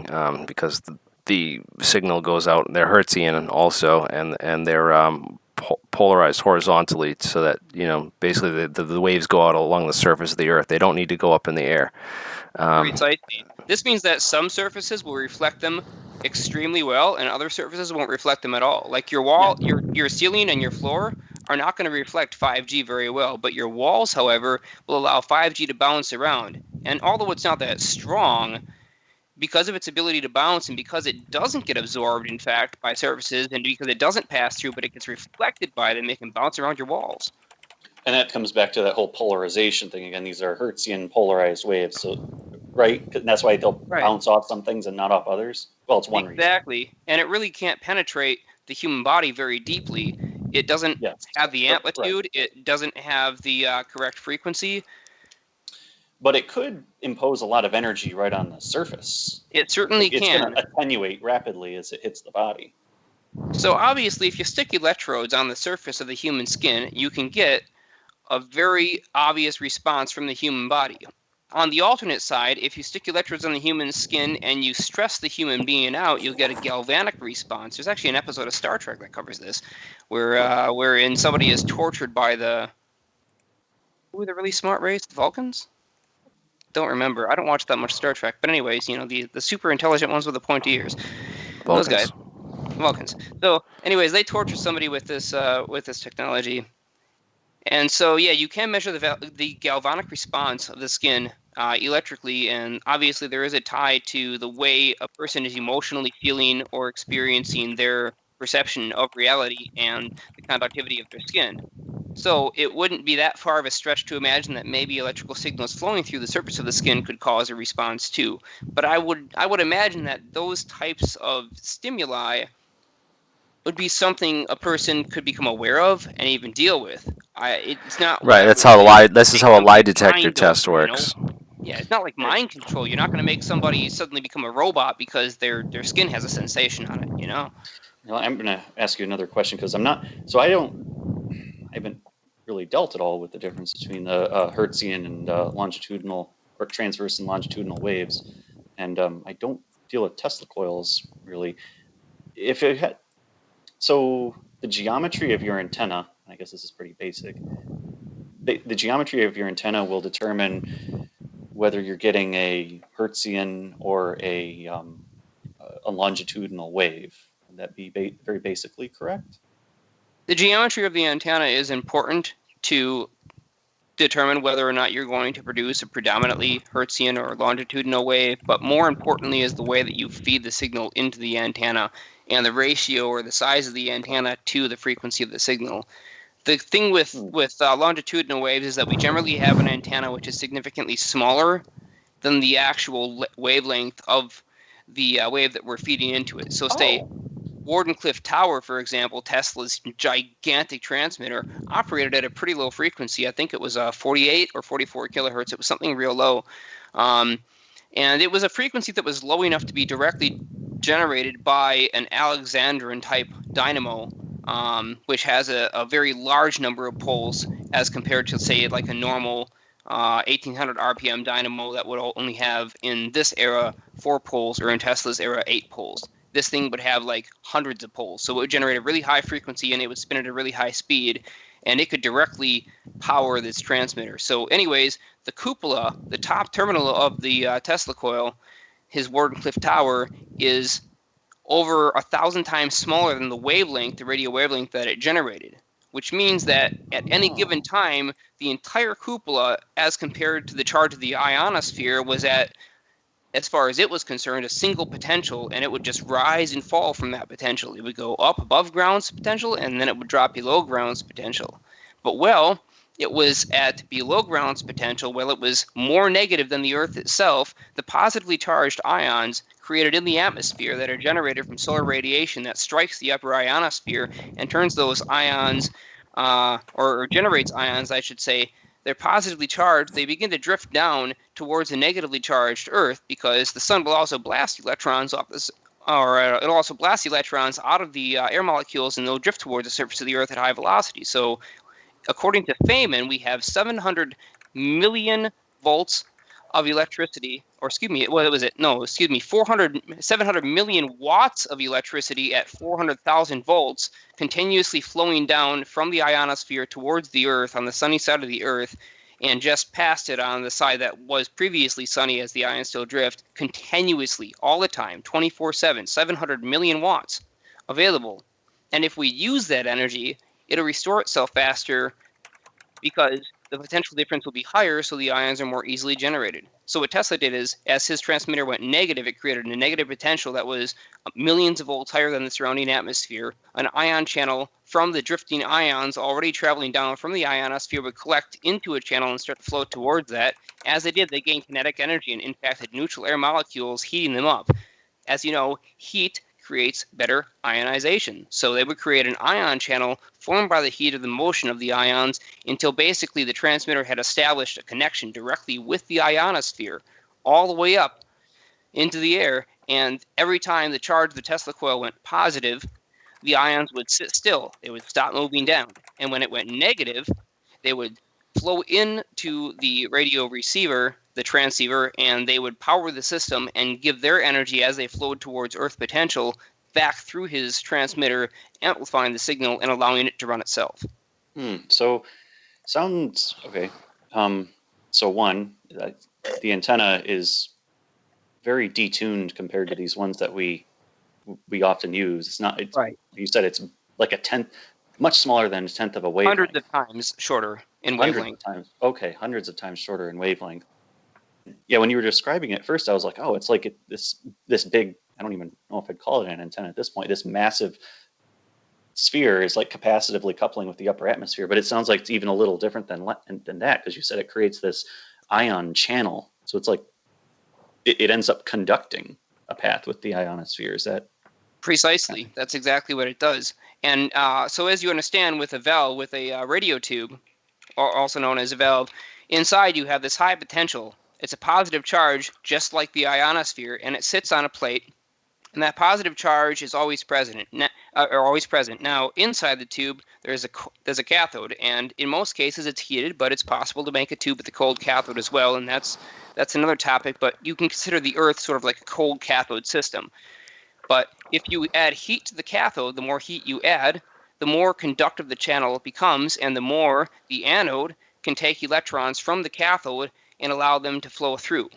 because the signal goes out. They're Hertzian also, and they're polarized horizontally, so that basically the waves go out along the surface of the Earth. They don't need to go up in the air. Precisely. This means that some surfaces will reflect them extremely well, and other surfaces won't reflect them at all. Like your Yeah. wall, your ceiling, and your floor are not going to reflect 5G very well, but your walls, however, will allow 5G to bounce around. And although it's not that strong, because of its ability to bounce and because it doesn't get absorbed, in fact, by surfaces, and because it doesn't pass through, but it gets reflected by them, it can bounce around your walls. And that comes back to that whole polarization thing again. These are Hertzian polarized waves, so right, and that's why they'll Right. bounce off some things and not off others. Well, it's one reason. Exactly. And it really can't penetrate the human body very deeply. It doesn't Yes, have the right. amplitude, it doesn't have the correct frequency. But it could impose a lot of energy right on the surface. It certainly Like it's going can. to attenuate rapidly as it hits the body. So obviously, if you stick electrodes on the surface of the human skin, you can get a very obvious response from the human body. On the alternate side, if you stick electrodes on the human skin and you stress the human being out, you'll get a galvanic response. There's actually an episode of Star Trek that covers this, wherein somebody is tortured by who were the really smart race, the Vulcans? Don't remember. I don't watch that much Star Trek, but anyways, the super intelligent ones with the pointy ears, those guys, Vulcans. Vulcans. So, anyways, they torture somebody with this technology. And so, yeah, you can measure the galvanic response of the skin electrically, and obviously there is a tie to the way a person is emotionally feeling or experiencing their perception of reality and the conductivity of their skin. So it wouldn't be that far of a stretch to imagine that maybe electrical signals flowing through the surface of the skin could cause a response too. But I would imagine that those types of stimuli would be something a person could become aware of and even deal with. It's not what Right. I That's would how a lie. do This is make how a lie somebody detector mind over, test works. Yeah, it's not like mind control. You're not going to make somebody suddenly become a robot because their skin has a sensation on it, Well, I'm going to ask you another question because I haven't really dealt at all with the difference between the Hertzian and longitudinal or transverse and longitudinal waves, and I don't deal with Tesla coils really. If it had, so the geometry of your antenna, I guess this is pretty basic. The geometry of your antenna will determine whether you're getting a Hertzian or a longitudinal wave. Would that be very basically correct? The geometry of the antenna is important to determine whether or not you're going to produce a predominantly Hertzian or longitudinal wave, but more importantly is the way that you feed the signal into the antenna and the ratio or the size of the antenna to the frequency of the signal. The thing with longitudinal waves is that we generally have an antenna which is significantly smaller than the actual wavelength of the wave that we're feeding into it. So say Wardenclyffe Tower, for example, Tesla's gigantic transmitter, operated at a pretty low frequency. I think it was 48 or 44 kilohertz. It was something real low. And it was a frequency that was low enough to be directly generated by an Alexandrin type dynamo, which has a very large number of poles as compared to, say, like a normal 1800 RPM dynamo that would only have in this era 4 poles, or in Tesla's era 8 poles. This thing would have like hundreds of poles. So it would generate a really high frequency and it would spin at a really high speed, and it could directly power this transmitter. So anyways, the cupola, the top terminal of the Tesla coil, his Wardenclyffe Tower, is over 1,000 times smaller than the wavelength, the radio wavelength that it generated, which means that at any given time, the entire cupola, as compared to the charge of the ionosphere, was at, as far as it was concerned, a single potential, and it would just rise and fall from that potential. It would go up above ground's potential, and then it would drop below ground's potential. But, well, it was at below ground's potential, while it was more negative than the Earth itself, the positively charged ions created in the atmosphere that are generated from solar radiation that strikes the upper ionosphere and turns those ions, or generates ions, I should say, they're positively charged, they begin to drift down towards a negatively charged Earth, because the sun will also blast electrons off this, or it'll also blast electrons out of the air molecules, and they'll drift towards the surface of the Earth at high velocity. So, according to Feynman, we have 700 million volts of electricity, or excuse me, what was it? No, excuse me, 700 million watts of electricity at 400,000 volts continuously flowing down from the ionosphere towards the Earth on the sunny side of the Earth, and just past it on the side that was previously sunny as the ions still drift, continuously, all the time, 24/7, 700 million watts available. And if we use that energy, it'll restore itself faster because the potential difference will be higher, so the ions are more easily generated. So what Tesla did is, as his transmitter went negative, it created a negative potential that was millions of volts higher than the surrounding atmosphere. An ion channel from the drifting ions already traveling down from the ionosphere would collect into a channel and start to flow towards that. As they did, they gained kinetic energy and impacted neutral air molecules, heating them up. As you know, heat creates better ionization. So they would create an ion channel formed by the heat of the motion of the ions until basically the transmitter had established a connection directly with the ionosphere all the way up into the air. And every time the charge of the Tesla coil went positive, the ions would sit still. They would stop moving down. And when it went negative, they would flow into the radio receiver, the transceiver, and they would power the system and give their energy as they flowed towards Earth potential back through his transmitter, amplifying the signal and allowing it to run itself. So, sounds okay. So one, the antenna is very detuned compared to these ones that we often use. It's not. It's, right. You said it's like a tenth, much smaller than a tenth of a wavelength. Hundreds of times shorter in wavelength. Hundreds of times shorter in wavelength. Yeah, when you were describing it at first, I was like, oh, it's like this big, I don't even know if I'd call it an antenna at this point, this massive sphere is like capacitively coupling with the upper atmosphere, but it sounds like it's even a little different than that, because you said it creates this ion channel. So it's like it ends up conducting a path with the ionosphere. Is that? Precisely. That's exactly what it does. And so as you understand, with a valve, with a radio tube, or also known as a valve, inside you have this high potential. It's a positive charge, just like the ionosphere, and it sits on a plate. And that positive charge is always present. Now, inside the tube, there's a cathode, and in most cases it's heated, but it's possible to make a tube with a cold cathode as well, and that's another topic. But you can consider the Earth sort of like a cold cathode system. But if you add heat to the cathode, the more heat you add, the more conductive the channel becomes, and the more the anode can take electrons from the cathode and allow them to flow through.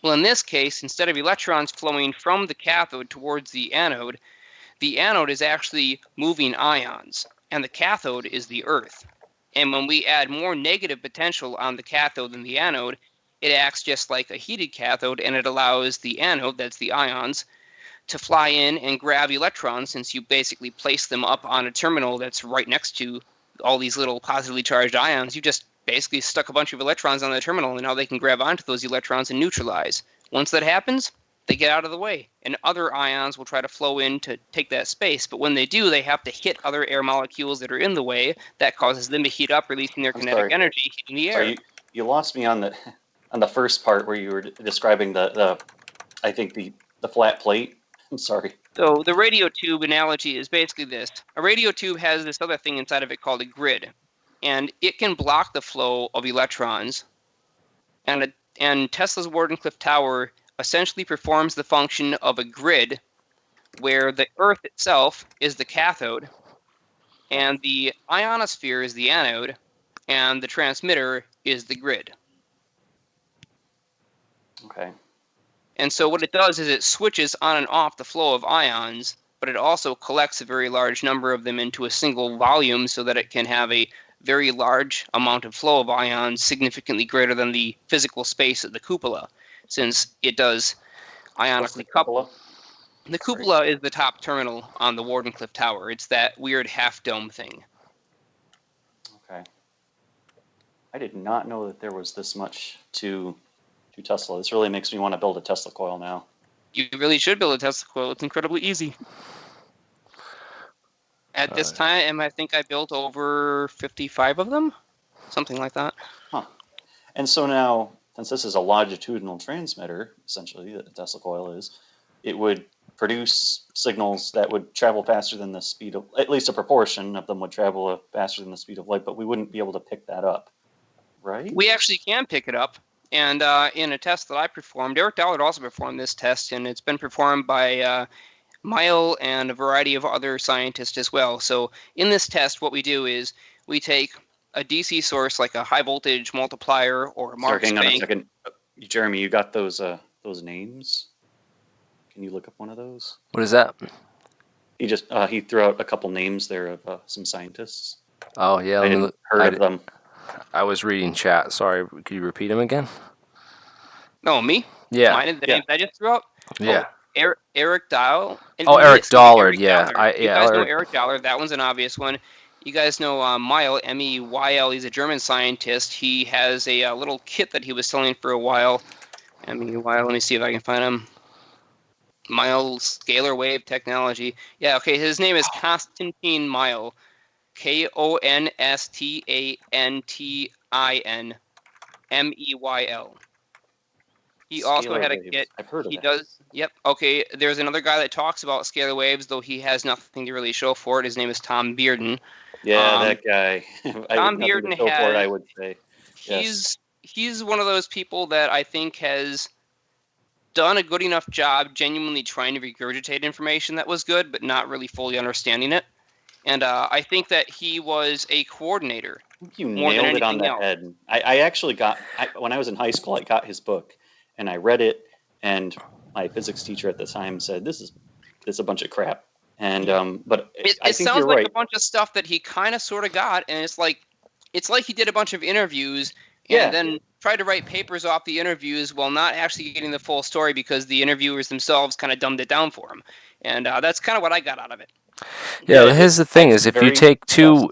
Well, in this case, instead of electrons flowing from the cathode towards the anode is actually moving ions. and the cathode is the Earth. And when we add more negative potential on the cathode than the anode, it acts just like a heated cathode, and it allows the anode, that's the ions, to fly in and grab electrons, since you basically place them up on a terminal that's right next to all these little positively charged ions. You just basically stuck a bunch of electrons on the terminal, and now they can grab onto those electrons and neutralize. Once that happens, they get out of the way, and other ions will try to flow in to take that space. But when they do, they have to hit other air molecules that are in the way. That causes them to heat up, releasing their I'm kinetic sorry. energy, heating the air. Sorry, you lost me on the first part where you were describing the I think the flat plate. I'm sorry. So the radio tube analogy is basically this. A radio tube has this other thing inside of it called a grid, and it can block the flow of electrons. And Tesla's Wardenclyffe Tower essentially performs the function of a grid where the Earth itself is the cathode, and the ionosphere is the anode, and the transmitter is the grid. Okay. And so what it does is it switches on and off the flow of ions, but it also collects a very large number of them into a single volume so that it can have a very large amount of flow of ions, significantly greater than the physical space of the cupola, since it does ionically couple. The cupola is the top terminal on the Wardenclyffe Tower. It's that weird half-dome thing. Okay. I did not know that there was this much to Tesla. This really makes me want to build a Tesla coil now. You really should build a Tesla coil. It's incredibly easy. At this time, I think I built over 55 of them, something like that. Huh. And so now, since this is a longitudinal transmitter, essentially, that a Tesla coil is, it would produce signals that would travel faster than the speed of, at least a proportion of them would travel faster than the speed of light, but we wouldn't be able to pick that up, right? We actually can pick it up. And in a test that I performed, Eric Dollard also performed this test, and it's been performed by Mile and a variety of other scientists as well. So in this test, what we do is we take a DC source like a high voltage multiplier or a Marx Hang on a bank. second. Jeremy, you got those names? Can you look up one of those? What is that? He just he threw out a couple names there of some scientists. Oh yeah, I didn't heard of them. I was reading chat. Sorry, could you repeat them again? No, me? Yeah. Mine, the names I just threw out? Yeah. Oh, Eric Dollard. Oh, Eric Dollard. Yeah. You guys know Eric Dollard. That one's an obvious one. You guys know Mile, M-E-Y-L. He's a German scientist. He has a little kit that he was selling for a while. M-E-Y-L. Let me see if I can find him. Mile Scalar Wave Technology. Yeah, okay. His name is Konstantin Mile. Konstantin-Meyl. He also Scalar had a waves. kit. I've heard of He that. does. Yep. Okay. There's another guy that talks about scalar waves, though he has nothing to really show for it. His name is Tom Bearden. Yeah, that guy. Tom Bearden had. I would say. He's one of those people that I think has done a good enough job genuinely trying to regurgitate information that was good, but not really fully understanding it. And I think that he was a coordinator. You more than nailed it on anything the else. head. I actually when I was in high school, I got his book, and I read it, and my physics teacher at the time said, "This is a bunch of crap." And but I It think sounds you're like right. a bunch of stuff that he kind of sort of got, and it's like he did a bunch of interviews and then tried to write papers off the interviews while not actually getting the full story because the interviewers themselves kind of dumbed it down for him. And that's kind of what I got out of it. Yeah. Here's the thing: is if you take two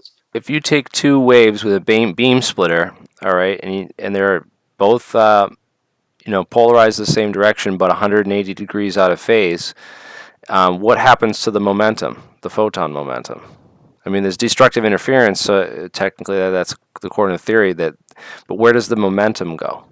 waves with a beam splitter, all right, and they're both polarized the same direction but 180 degrees out of phase, what happens to the momentum, the photon momentum? I mean, there's destructive interference, so technically that's according to theory, but where does the momentum go?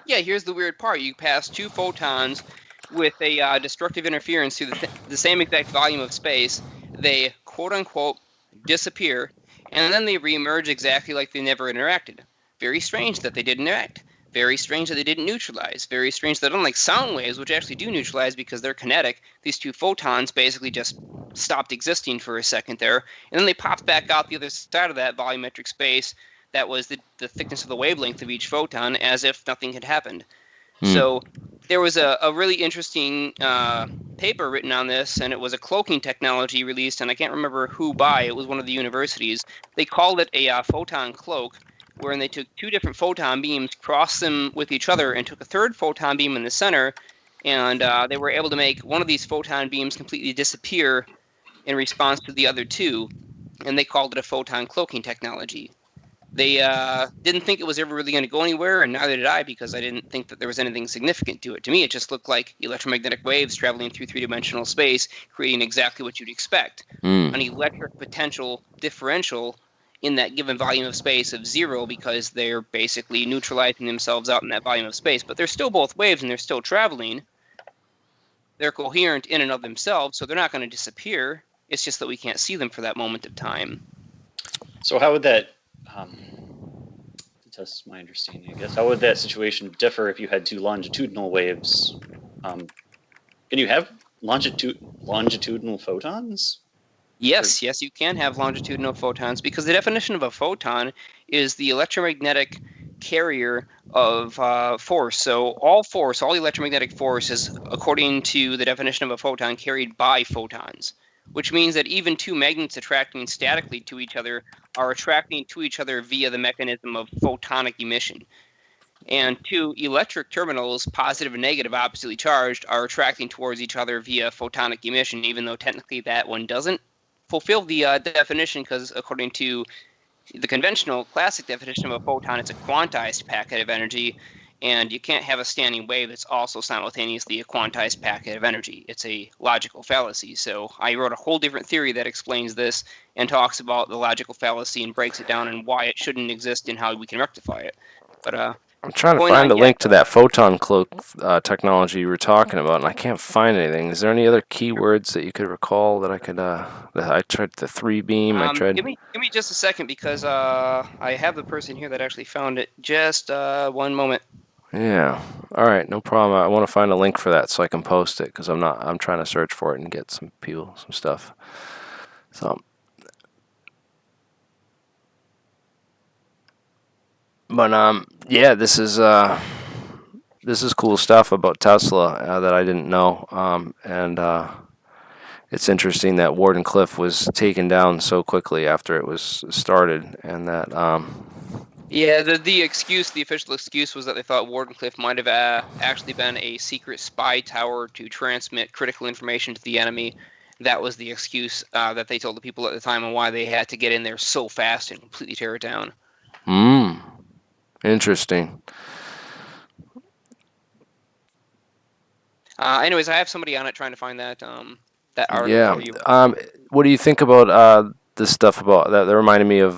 Yeah, here's the weird part. You pass two photons with a destructive interference through the same exact volume of space. They, quote-unquote, disappear, and then they reemerge exactly like they never interacted. Very strange that they didn't interact. Very strange that they didn't neutralize. Very strange that unlike sound waves, which actually do neutralize because they're kinetic, these two photons basically just stopped existing for a second there, and then they popped back out the other side of that volumetric space that was the thickness of the wavelength of each photon as if nothing had happened. So there was a really interesting paper written on this, and it was a cloaking technology released, and I can't remember who by. It was one of the universities. They called it a photon cloak, wherein they took two different photon beams, crossed them with each other, and took a third photon beam in the center, and they were able to make one of these photon beams completely disappear in response to the other two, and they called it a photon cloaking technology. They didn't think it was ever really going to go anywhere, and neither did I, because I didn't think that there was anything significant to it. To me, it just looked like electromagnetic waves traveling through three-dimensional space, creating exactly what you'd expect. An electric potential differential in that given volume of space of zero, because they're basically neutralizing themselves out in that volume of space. But they're still both waves, and they're still traveling. They're coherent in and of themselves, so they're not going to disappear. It's just that we can't see them for that moment of time. So how would that, to test my understanding, I guess, how would that situation differ if you had two longitudinal waves? Can you have longitudinal photons? Yes, yes, you can have longitudinal photons, because the definition of a photon is the electromagnetic carrier of force. So all electromagnetic force is, according to the definition of a photon, carried by photons, which means that even two magnets attracting statically to each other are attracting to each other via the mechanism of photonic emission. And two electric terminals, positive and negative, oppositely charged, are attracting towards each other via photonic emission, even though technically that one doesn't fulfill the definition, because according to the conventional classic definition of a photon, it's a quantized packet of energy, and you can't have a standing wave that's also simultaneously a quantized packet of energy. It's a logical fallacy. So I wrote a whole different theory that explains this and talks about the logical fallacy and breaks it down and why it shouldn't exist and how we can rectify it. But I'm trying to point find on a yet, link to that photon cloak technology you were talking about, and I can't find anything. Is there any other keywords that you could recall that I could? That I tried the 3-beam. I tried. give me just a second, because I have the person here that actually found it. Just one moment. Yeah. All right. No problem. I want to find a link for that so I can post it, because I'm trying to search for it and get some stuff. So. But yeah, this is cool stuff about Tesla that I didn't know, and it's interesting that Wardenclyffe was taken down so quickly after it was started, and that Yeah, the official excuse was that they thought Wardenclyffe might have actually been a secret spy tower to transmit critical information to the enemy. That was the excuse that they told the people at the time, and why they had to get in there so fast and completely tear it down. Interesting. Anyways, I have somebody on it trying to find that article Yeah. for you. What do you think about this stuff about that? That reminded me of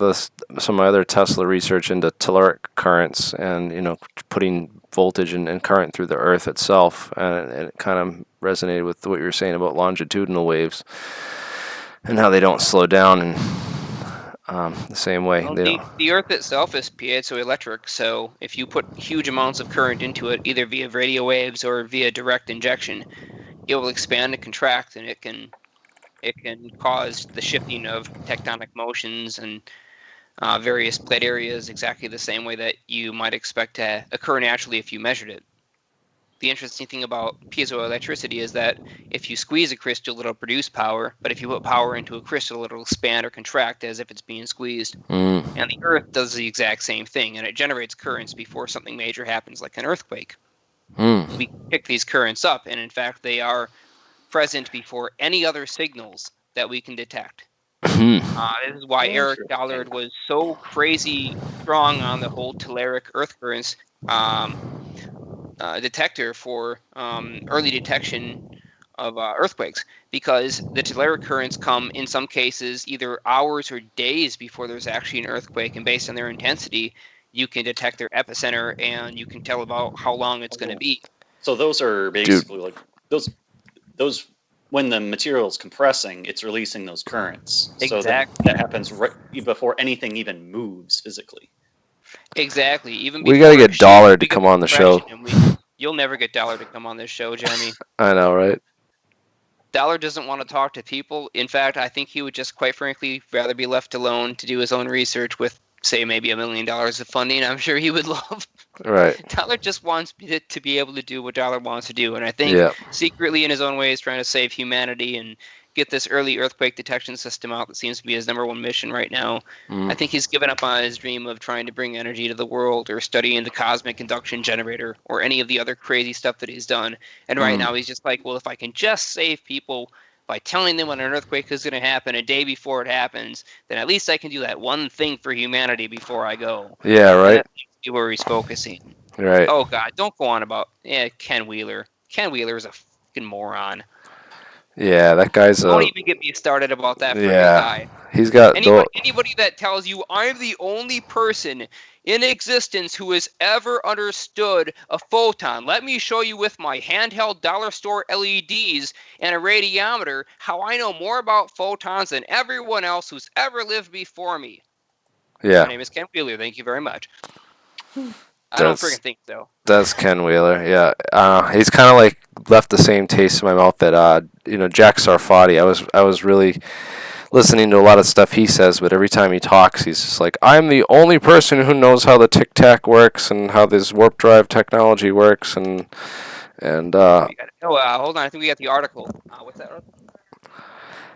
some of my other Tesla research into telluric currents, and putting voltage and current through the Earth itself, and it kind of resonated with what you were saying about longitudinal waves and how they don't slow down in the same way. Well, They don't. the Earth itself is piezoelectric, so if you put huge amounts of current into it, either via radio waves or via direct injection, it will expand and contract, and it can cause the shifting of tectonic motions and various plate areas exactly the same way that you might expect to occur naturally if you measured it. The interesting thing about piezoelectricity is that if you squeeze a crystal, it'll produce power, but if you put power into a crystal, it'll expand or contract as if it's being squeezed. And the Earth does the exact same thing, and it generates currents before something major happens, like an earthquake. We pick these currents up, and in fact, they are present before any other signals that we can detect. This is why Eric Dollard was so crazy strong on the whole telluric earth currents detector for early detection of earthquakes, because the telluric currents come in some cases either hours or days before there's actually an earthquake, and based on their intensity, you can detect their epicenter and you can tell about how long it's going to be. So those are basically like those when the material is compressing, it's releasing those currents. Exactly. So that happens right before anything even moves physically. Exactly. Even We gotta before get Dollar to come on the show. You'll never get Dollar to come on this show, Jeremy. I know, right? Dollar doesn't want to talk to people. In fact, I think he would just, quite frankly, rather be left alone to do his own research with say maybe $1 million of funding, I'm sure he would love. Right. Dollar just wants to be able to do what Dollar wants to do, and I think Yeah. secretly in his own way is trying to save humanity and get this early earthquake detection system out that seems to be his number one mission right now. I think he's given up on his dream of trying to bring energy to the world or studying the cosmic induction generator or any of the other crazy stuff that he's done. And right now he's just like, well, if I can just save people by telling them when an earthquake is going to happen a day before it happens, then at least I can do that one thing for humanity before I go. Yeah. And Right. that's where he's focusing. Right. Oh God, don't go on about Ken Wheeler. Ken Wheeler is a fucking moron. Yeah, that guy's Don't even get me started about that freaking yeah. guy. He's got Anybody that tells you I'm the only person in existence who has ever understood a photon, let me show you with my handheld dollar store LEDs and a radiometer how I know more about photons than everyone else who's ever lived before me. Yeah. My name is Ken Wheeler. Thank you very much. I don't freaking think so. That's Ken Wheeler. Yeah. He's kind of like left the same taste in my mouth that Jack Sarfati. I was really listening to a lot of stuff he says, but every time he talks, he's just like, I'm the only person who knows how the Tic Tac works and how this warp drive technology works, and hold on. I think we got the article. What's that article?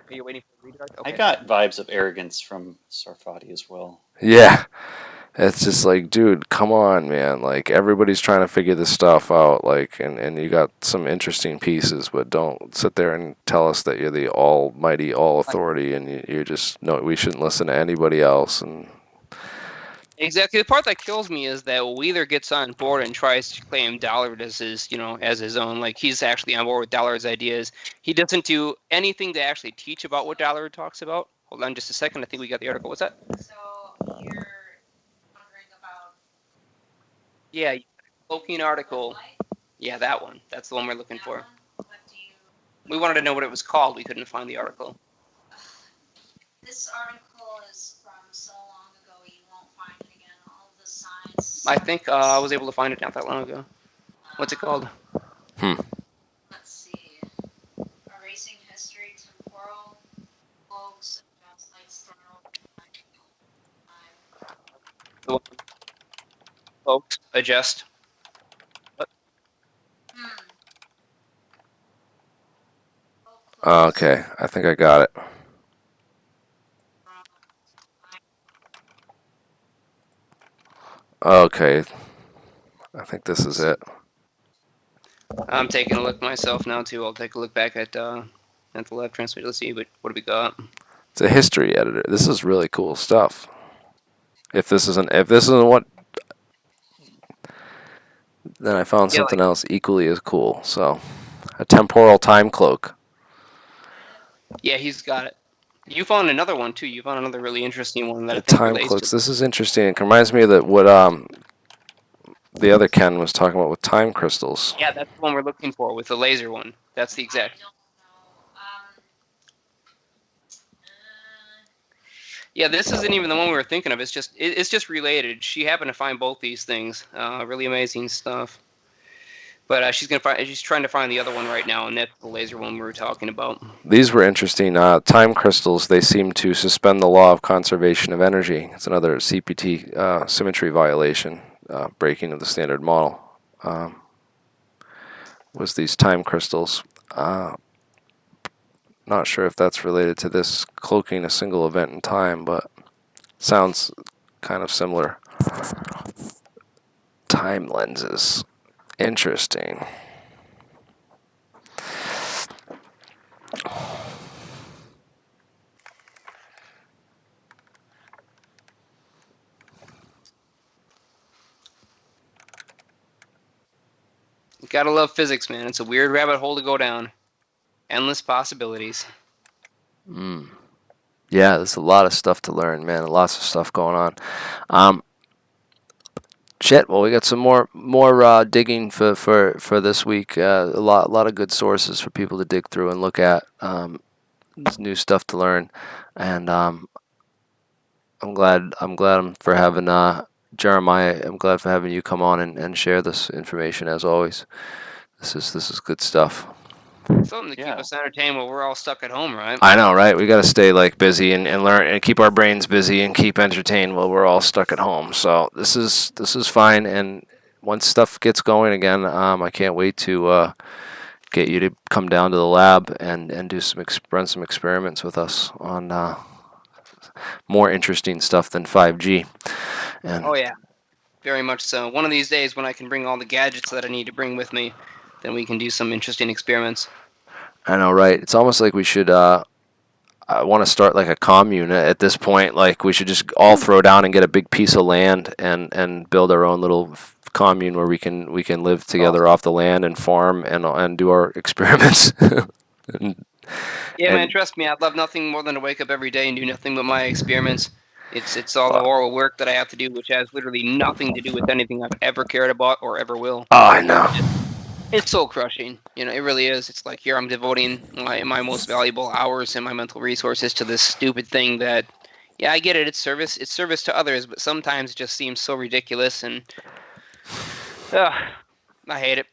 Are you waiting for the read? Okay. I got vibes of arrogance from Sarfati as well. yeah. It's just like, dude, come on, man. Like, everybody's trying to figure this stuff out, like, and you got some interesting pieces, but don't sit there and tell us that you're the almighty, all authority, and you just, no, we shouldn't listen to anybody else. And exactly. The part that kills me is that Wheeler gets on board and tries to claim Dollard as his, as his own. Like, he's actually on board with Dollard's ideas. He doesn't do anything to actually teach about what Dollard talks about. Hold on just a second. I think we got the article. What's that? So you're wondering about. Yeah, cloaking article. Yeah, that one. That's the one we're looking for. What do you? We wanted to know what it was called. We couldn't find the article. This article is from so long ago you won't find it again. All the science. I think I was able to find it not that long ago. What's it called? Let's see. Erasing history, temporal globes, just like external. The one. Folks, adjust. okay, I think I got it. Okay, I think this is it. I'm taking a look myself now too. I'll take a look back at the lab transmitter. Let's see what do we got. It's a history editor. This is really cool stuff. If this isn't what, then I found something else equally as cool. So, a temporal time cloak. Yeah, he's got it. You found another one too. You found another really interesting one that I think Time relates cloaks. to. This is interesting. It reminds me of what the other Ken was talking about with time crystals. Yeah, that's the one we're looking for with the laser one. That's the exact. I don't know. Yeah, this isn't even the one we were thinking of. It's just related. She happened to find both these things. Really amazing stuff. But she's trying to find the other one right now, and that's the laser one we were talking about. These were interesting. Time crystals, they seem to suspend the law of conservation of energy. It's another CPT symmetry violation, breaking of the standard model. Was these time crystals. Not sure if that's related to this cloaking a single event in time, but sounds kind of similar. Time lenses. Interesting. You gotta love physics, man. It's a weird rabbit hole to go down. Endless possibilities. Yeah, there's a lot of stuff to learn, man. Lots of stuff going on. Shit. Well, we got some more digging for this week. A lot of good sources for people to dig through and look at. There's new stuff to learn, and I'm glad for having Jeremiah. I'm glad for having you come on and share this information as always. This is good stuff. Something to keep Yeah. us entertained while we're all stuck at home, right? I know, right? We got to stay like busy and learn and keep our brains busy and keep entertained while we're all stuck at home. So this is fine. And once stuff gets going again, I can't wait to get you to come down to the lab and do run some experiments with us on more interesting stuff than 5G. And Oh yeah, very much so. One of these days, when I can bring all the gadgets that I need to bring with me, then we can do some interesting experiments. I know, right? It's almost like we should. I want to start like a commune at this point. Like we should just all throw down and get a big piece of land and build our own little commune where we can live together off the land and farm and do our experiments. and, Yeah, man, and trust me, I'd love nothing more than to wake up every day and do nothing but my experiments. It's all the oral work that I have to do, which has literally nothing to do with anything I've ever cared about or ever will. oh, I know. It's soul crushing, it really is. It's like here I'm devoting my most valuable hours and my mental resources to this stupid thing that, yeah, I get it. It's service to others, but sometimes it just seems so ridiculous, and I hate it.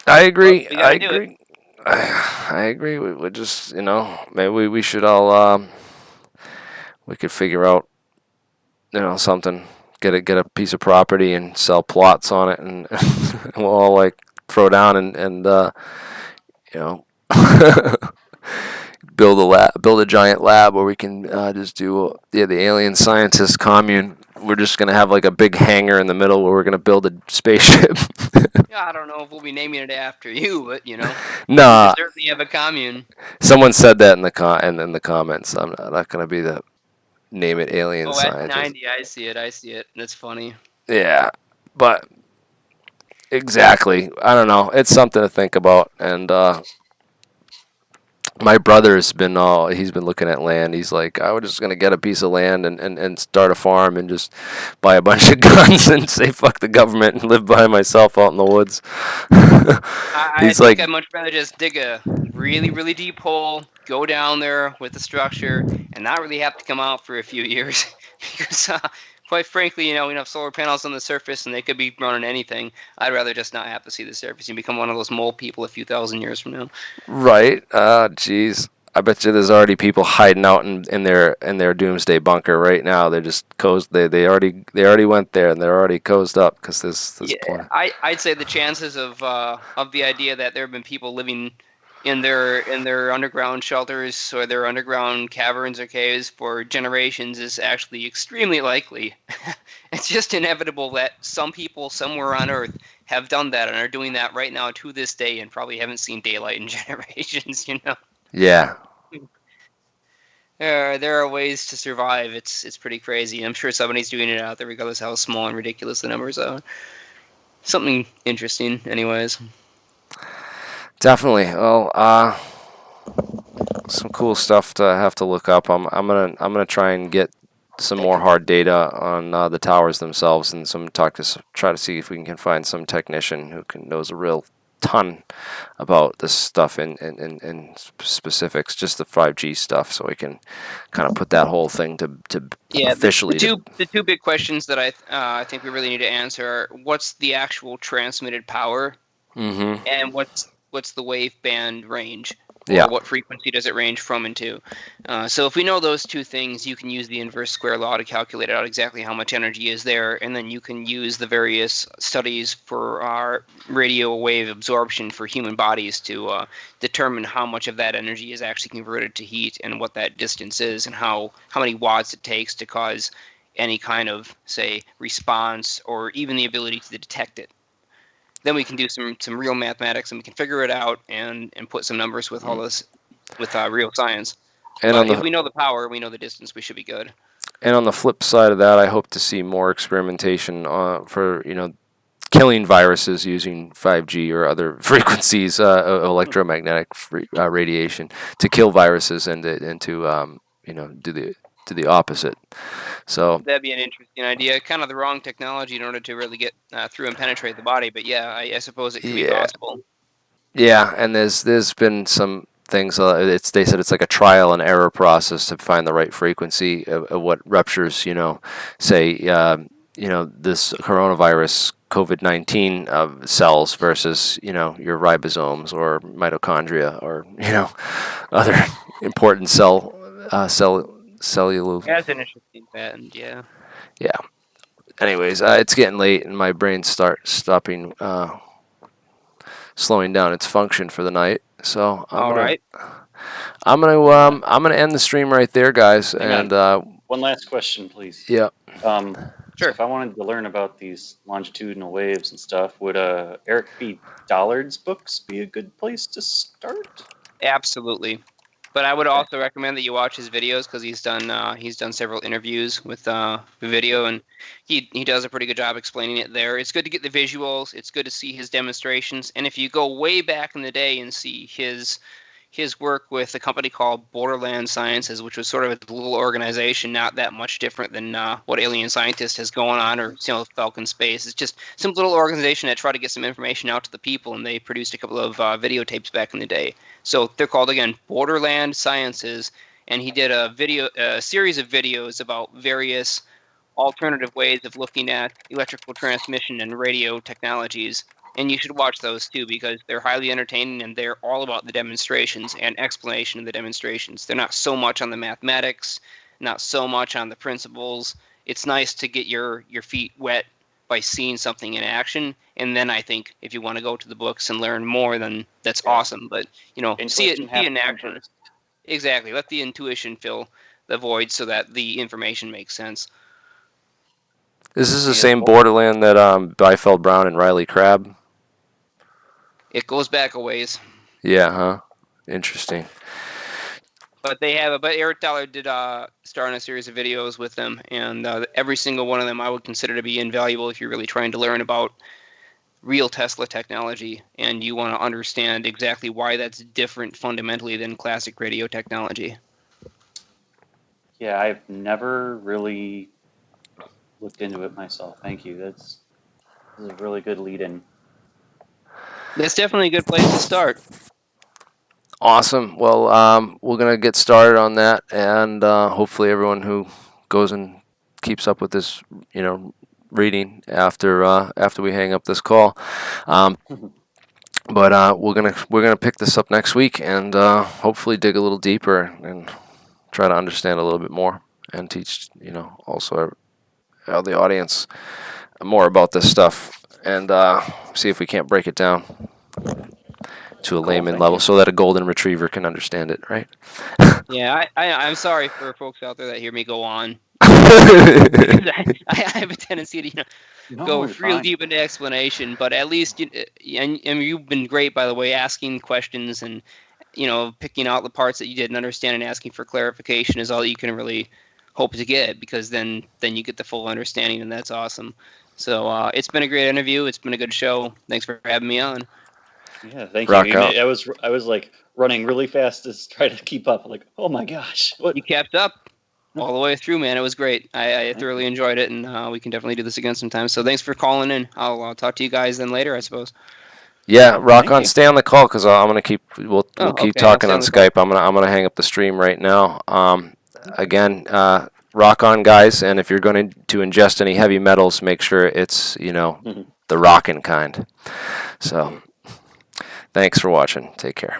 I agree. But we gotta do it. agree. I agree. We just maybe we should all we could figure out something. Get a piece of property and sell plots on it, and we'll all like throw down and you know build a giant lab where we can just do the AlienScientist commune. We're just gonna have like a big hangar in the middle where we're gonna build a spaceship. Yeah, I don't know if we'll be naming it after you, but Nah, we certainly have a commune. someone said that in the comments. I'm not gonna be the name it Alien Oh, at Scientist. 90, I see it. That's funny. Yeah, but exactly. I don't know. It's something to think about. And my brother's been he's been looking at land. He's like, I was just gonna get a piece of land and start a farm and just buy a bunch of guns and say fuck the government and live by myself out in the woods. I He's think like, I'd much rather just dig a really, really deep hole, go down there with the structure, and not really have to come out for a few years. Because, quite frankly, we have solar panels on the surface and they could be running anything. I'd rather just not have to see the surface and become one of those mole people a few thousand years from now. right? Jeez. I bet you there's already people hiding out in their doomsday bunker right now. They're just cozy. They already went there and they're already cozied up because this Yeah, point. I'd say the chances of the idea that there have been people living in their underground shelters or their underground caverns or caves for generations is actually extremely likely. It's just inevitable that some people somewhere on Earth have done that and are doing that right now to this day and probably haven't seen daylight in generations. Yeah. There are ways to survive. It's pretty crazy. I'm sure somebody's doing it out there, regardless of how small and ridiculous the numbers are. Something interesting, anyways. Definitely. Well, some cool stuff to have to look up. I'm gonna try and get some more hard data on the towers themselves and try to see if we can find some technician who knows a real ton about this stuff in specifics, just the 5G stuff, so we can kind of put that whole thing to Yeah, officially. the two big questions that I think we really need to answer are what's the actual transmitted power, Mm-hmm. and what's the wave band range, or Yeah. what frequency does it range from and to. So if we know those two things, you can use the inverse square law to calculate out exactly how much energy is there, and then you can use the various studies for our radio wave absorption for human bodies to determine how much of that energy is actually converted to heat and what that distance is and how many watts it takes to cause any kind of, say, response or even the ability to detect it. Then we can do some real mathematics and we can figure it out and put some numbers with all this with real science. And But on if the we know the power, we know the distance, we should be good. and on the flip side of that, I hope to see more experimentation for killing viruses using 5G or other frequencies, electromagnetic radiation, to kill viruses and to do the opposite. So That'd be an interesting idea. Kind of the wrong technology in order to really get through and penetrate the body. But yeah, I suppose it could be yeah, possible. yeah, and there's been some things. They said it's like a trial and error process to find the right frequency of what ruptures. Say this coronavirus COVID-19 cells versus your ribosomes or mitochondria or other important cellulose. That's an interesting patent, yeah. Yeah. Anyways, it's getting late and my brain's slowing down its function for the night. So All right. I'm gonna end the stream right there, guys. Hang And on. One last question, please. yeah, So Sure. if I wanted to learn about these longitudinal waves and stuff, would Eric B. Dollard's books be a good place to start? Absolutely. But I would also recommend that you watch his videos because he's done several interviews with video, and he does a pretty good job explaining it there. It's good to get the visuals. It's good to see his demonstrations, and if you go way back in the day and see his work with a company called Borderland Sciences, which was sort of a little organization, not that much different than what AlienScientist has going on, or Falcon Space. It's just some little organization that tried to get some information out to the people, and they produced a couple of videotapes back in the day. So they're called, again, Borderland Sciences, and he did a series of videos about various alternative ways of looking at electrical transmission and radio technologies. And you should watch those too because they're highly entertaining and they're all about the demonstrations and explanation of the demonstrations. They're not so much on the mathematics, not so much on the principles. It's nice to get your feet wet by seeing something in action. And then I think if you want to go to the books and learn more, then that's awesome. But see it in action. Exactly. Let the intuition fill the void so that the information makes sense. this is the same Borderland that Byfeld Brown and Riley Crabb. It goes back a ways. Yeah, huh? Interesting. But Eric Dollar did star in a series of videos with them, and every single one of them I would consider to be invaluable if you're really trying to learn about real Tesla technology and you want to understand exactly why that's different fundamentally than classic radio technology. Yeah, I've never really looked into it myself. Thank you. This is a really good lead-in. That's definitely a good place to start. Awesome. Well, we're gonna get started on that, and hopefully everyone who goes and keeps up with this, reading after we hang up this call. But we're gonna pick this up next week and hopefully dig a little deeper and try to understand a little bit more and teach also the audience more about this stuff and see if we can't break it down to a layman level so that a golden retriever can understand it, right? Yeah, I'm sorry for folks out there that hear me go on. I have a tendency to go real deep into explanation, but at least and you've been great, by the way, asking questions and picking out the parts that you didn't understand and asking for clarification is all you can really hope to get, because then you get the full understanding, and that's awesome. So it's been a great interview. It's been a good show. Thanks for having me on. Yeah, thank you. I was like running really fast to try to keep up. Like, oh my gosh, what? You kept up all the way through, man. It was great. I thoroughly enjoyed it, and we can definitely do this again sometime. So thanks for calling in. I'll talk to you guys then later, I suppose. Yeah, rock on. Stay on the call because I'm gonna keep. We'll keep talking on Skype. I'm gonna hang up the stream right now. Again, rock on, guys. And if you're going to ingest any heavy metals, make sure it's the rockin' kind. So, thanks for watching. Take care.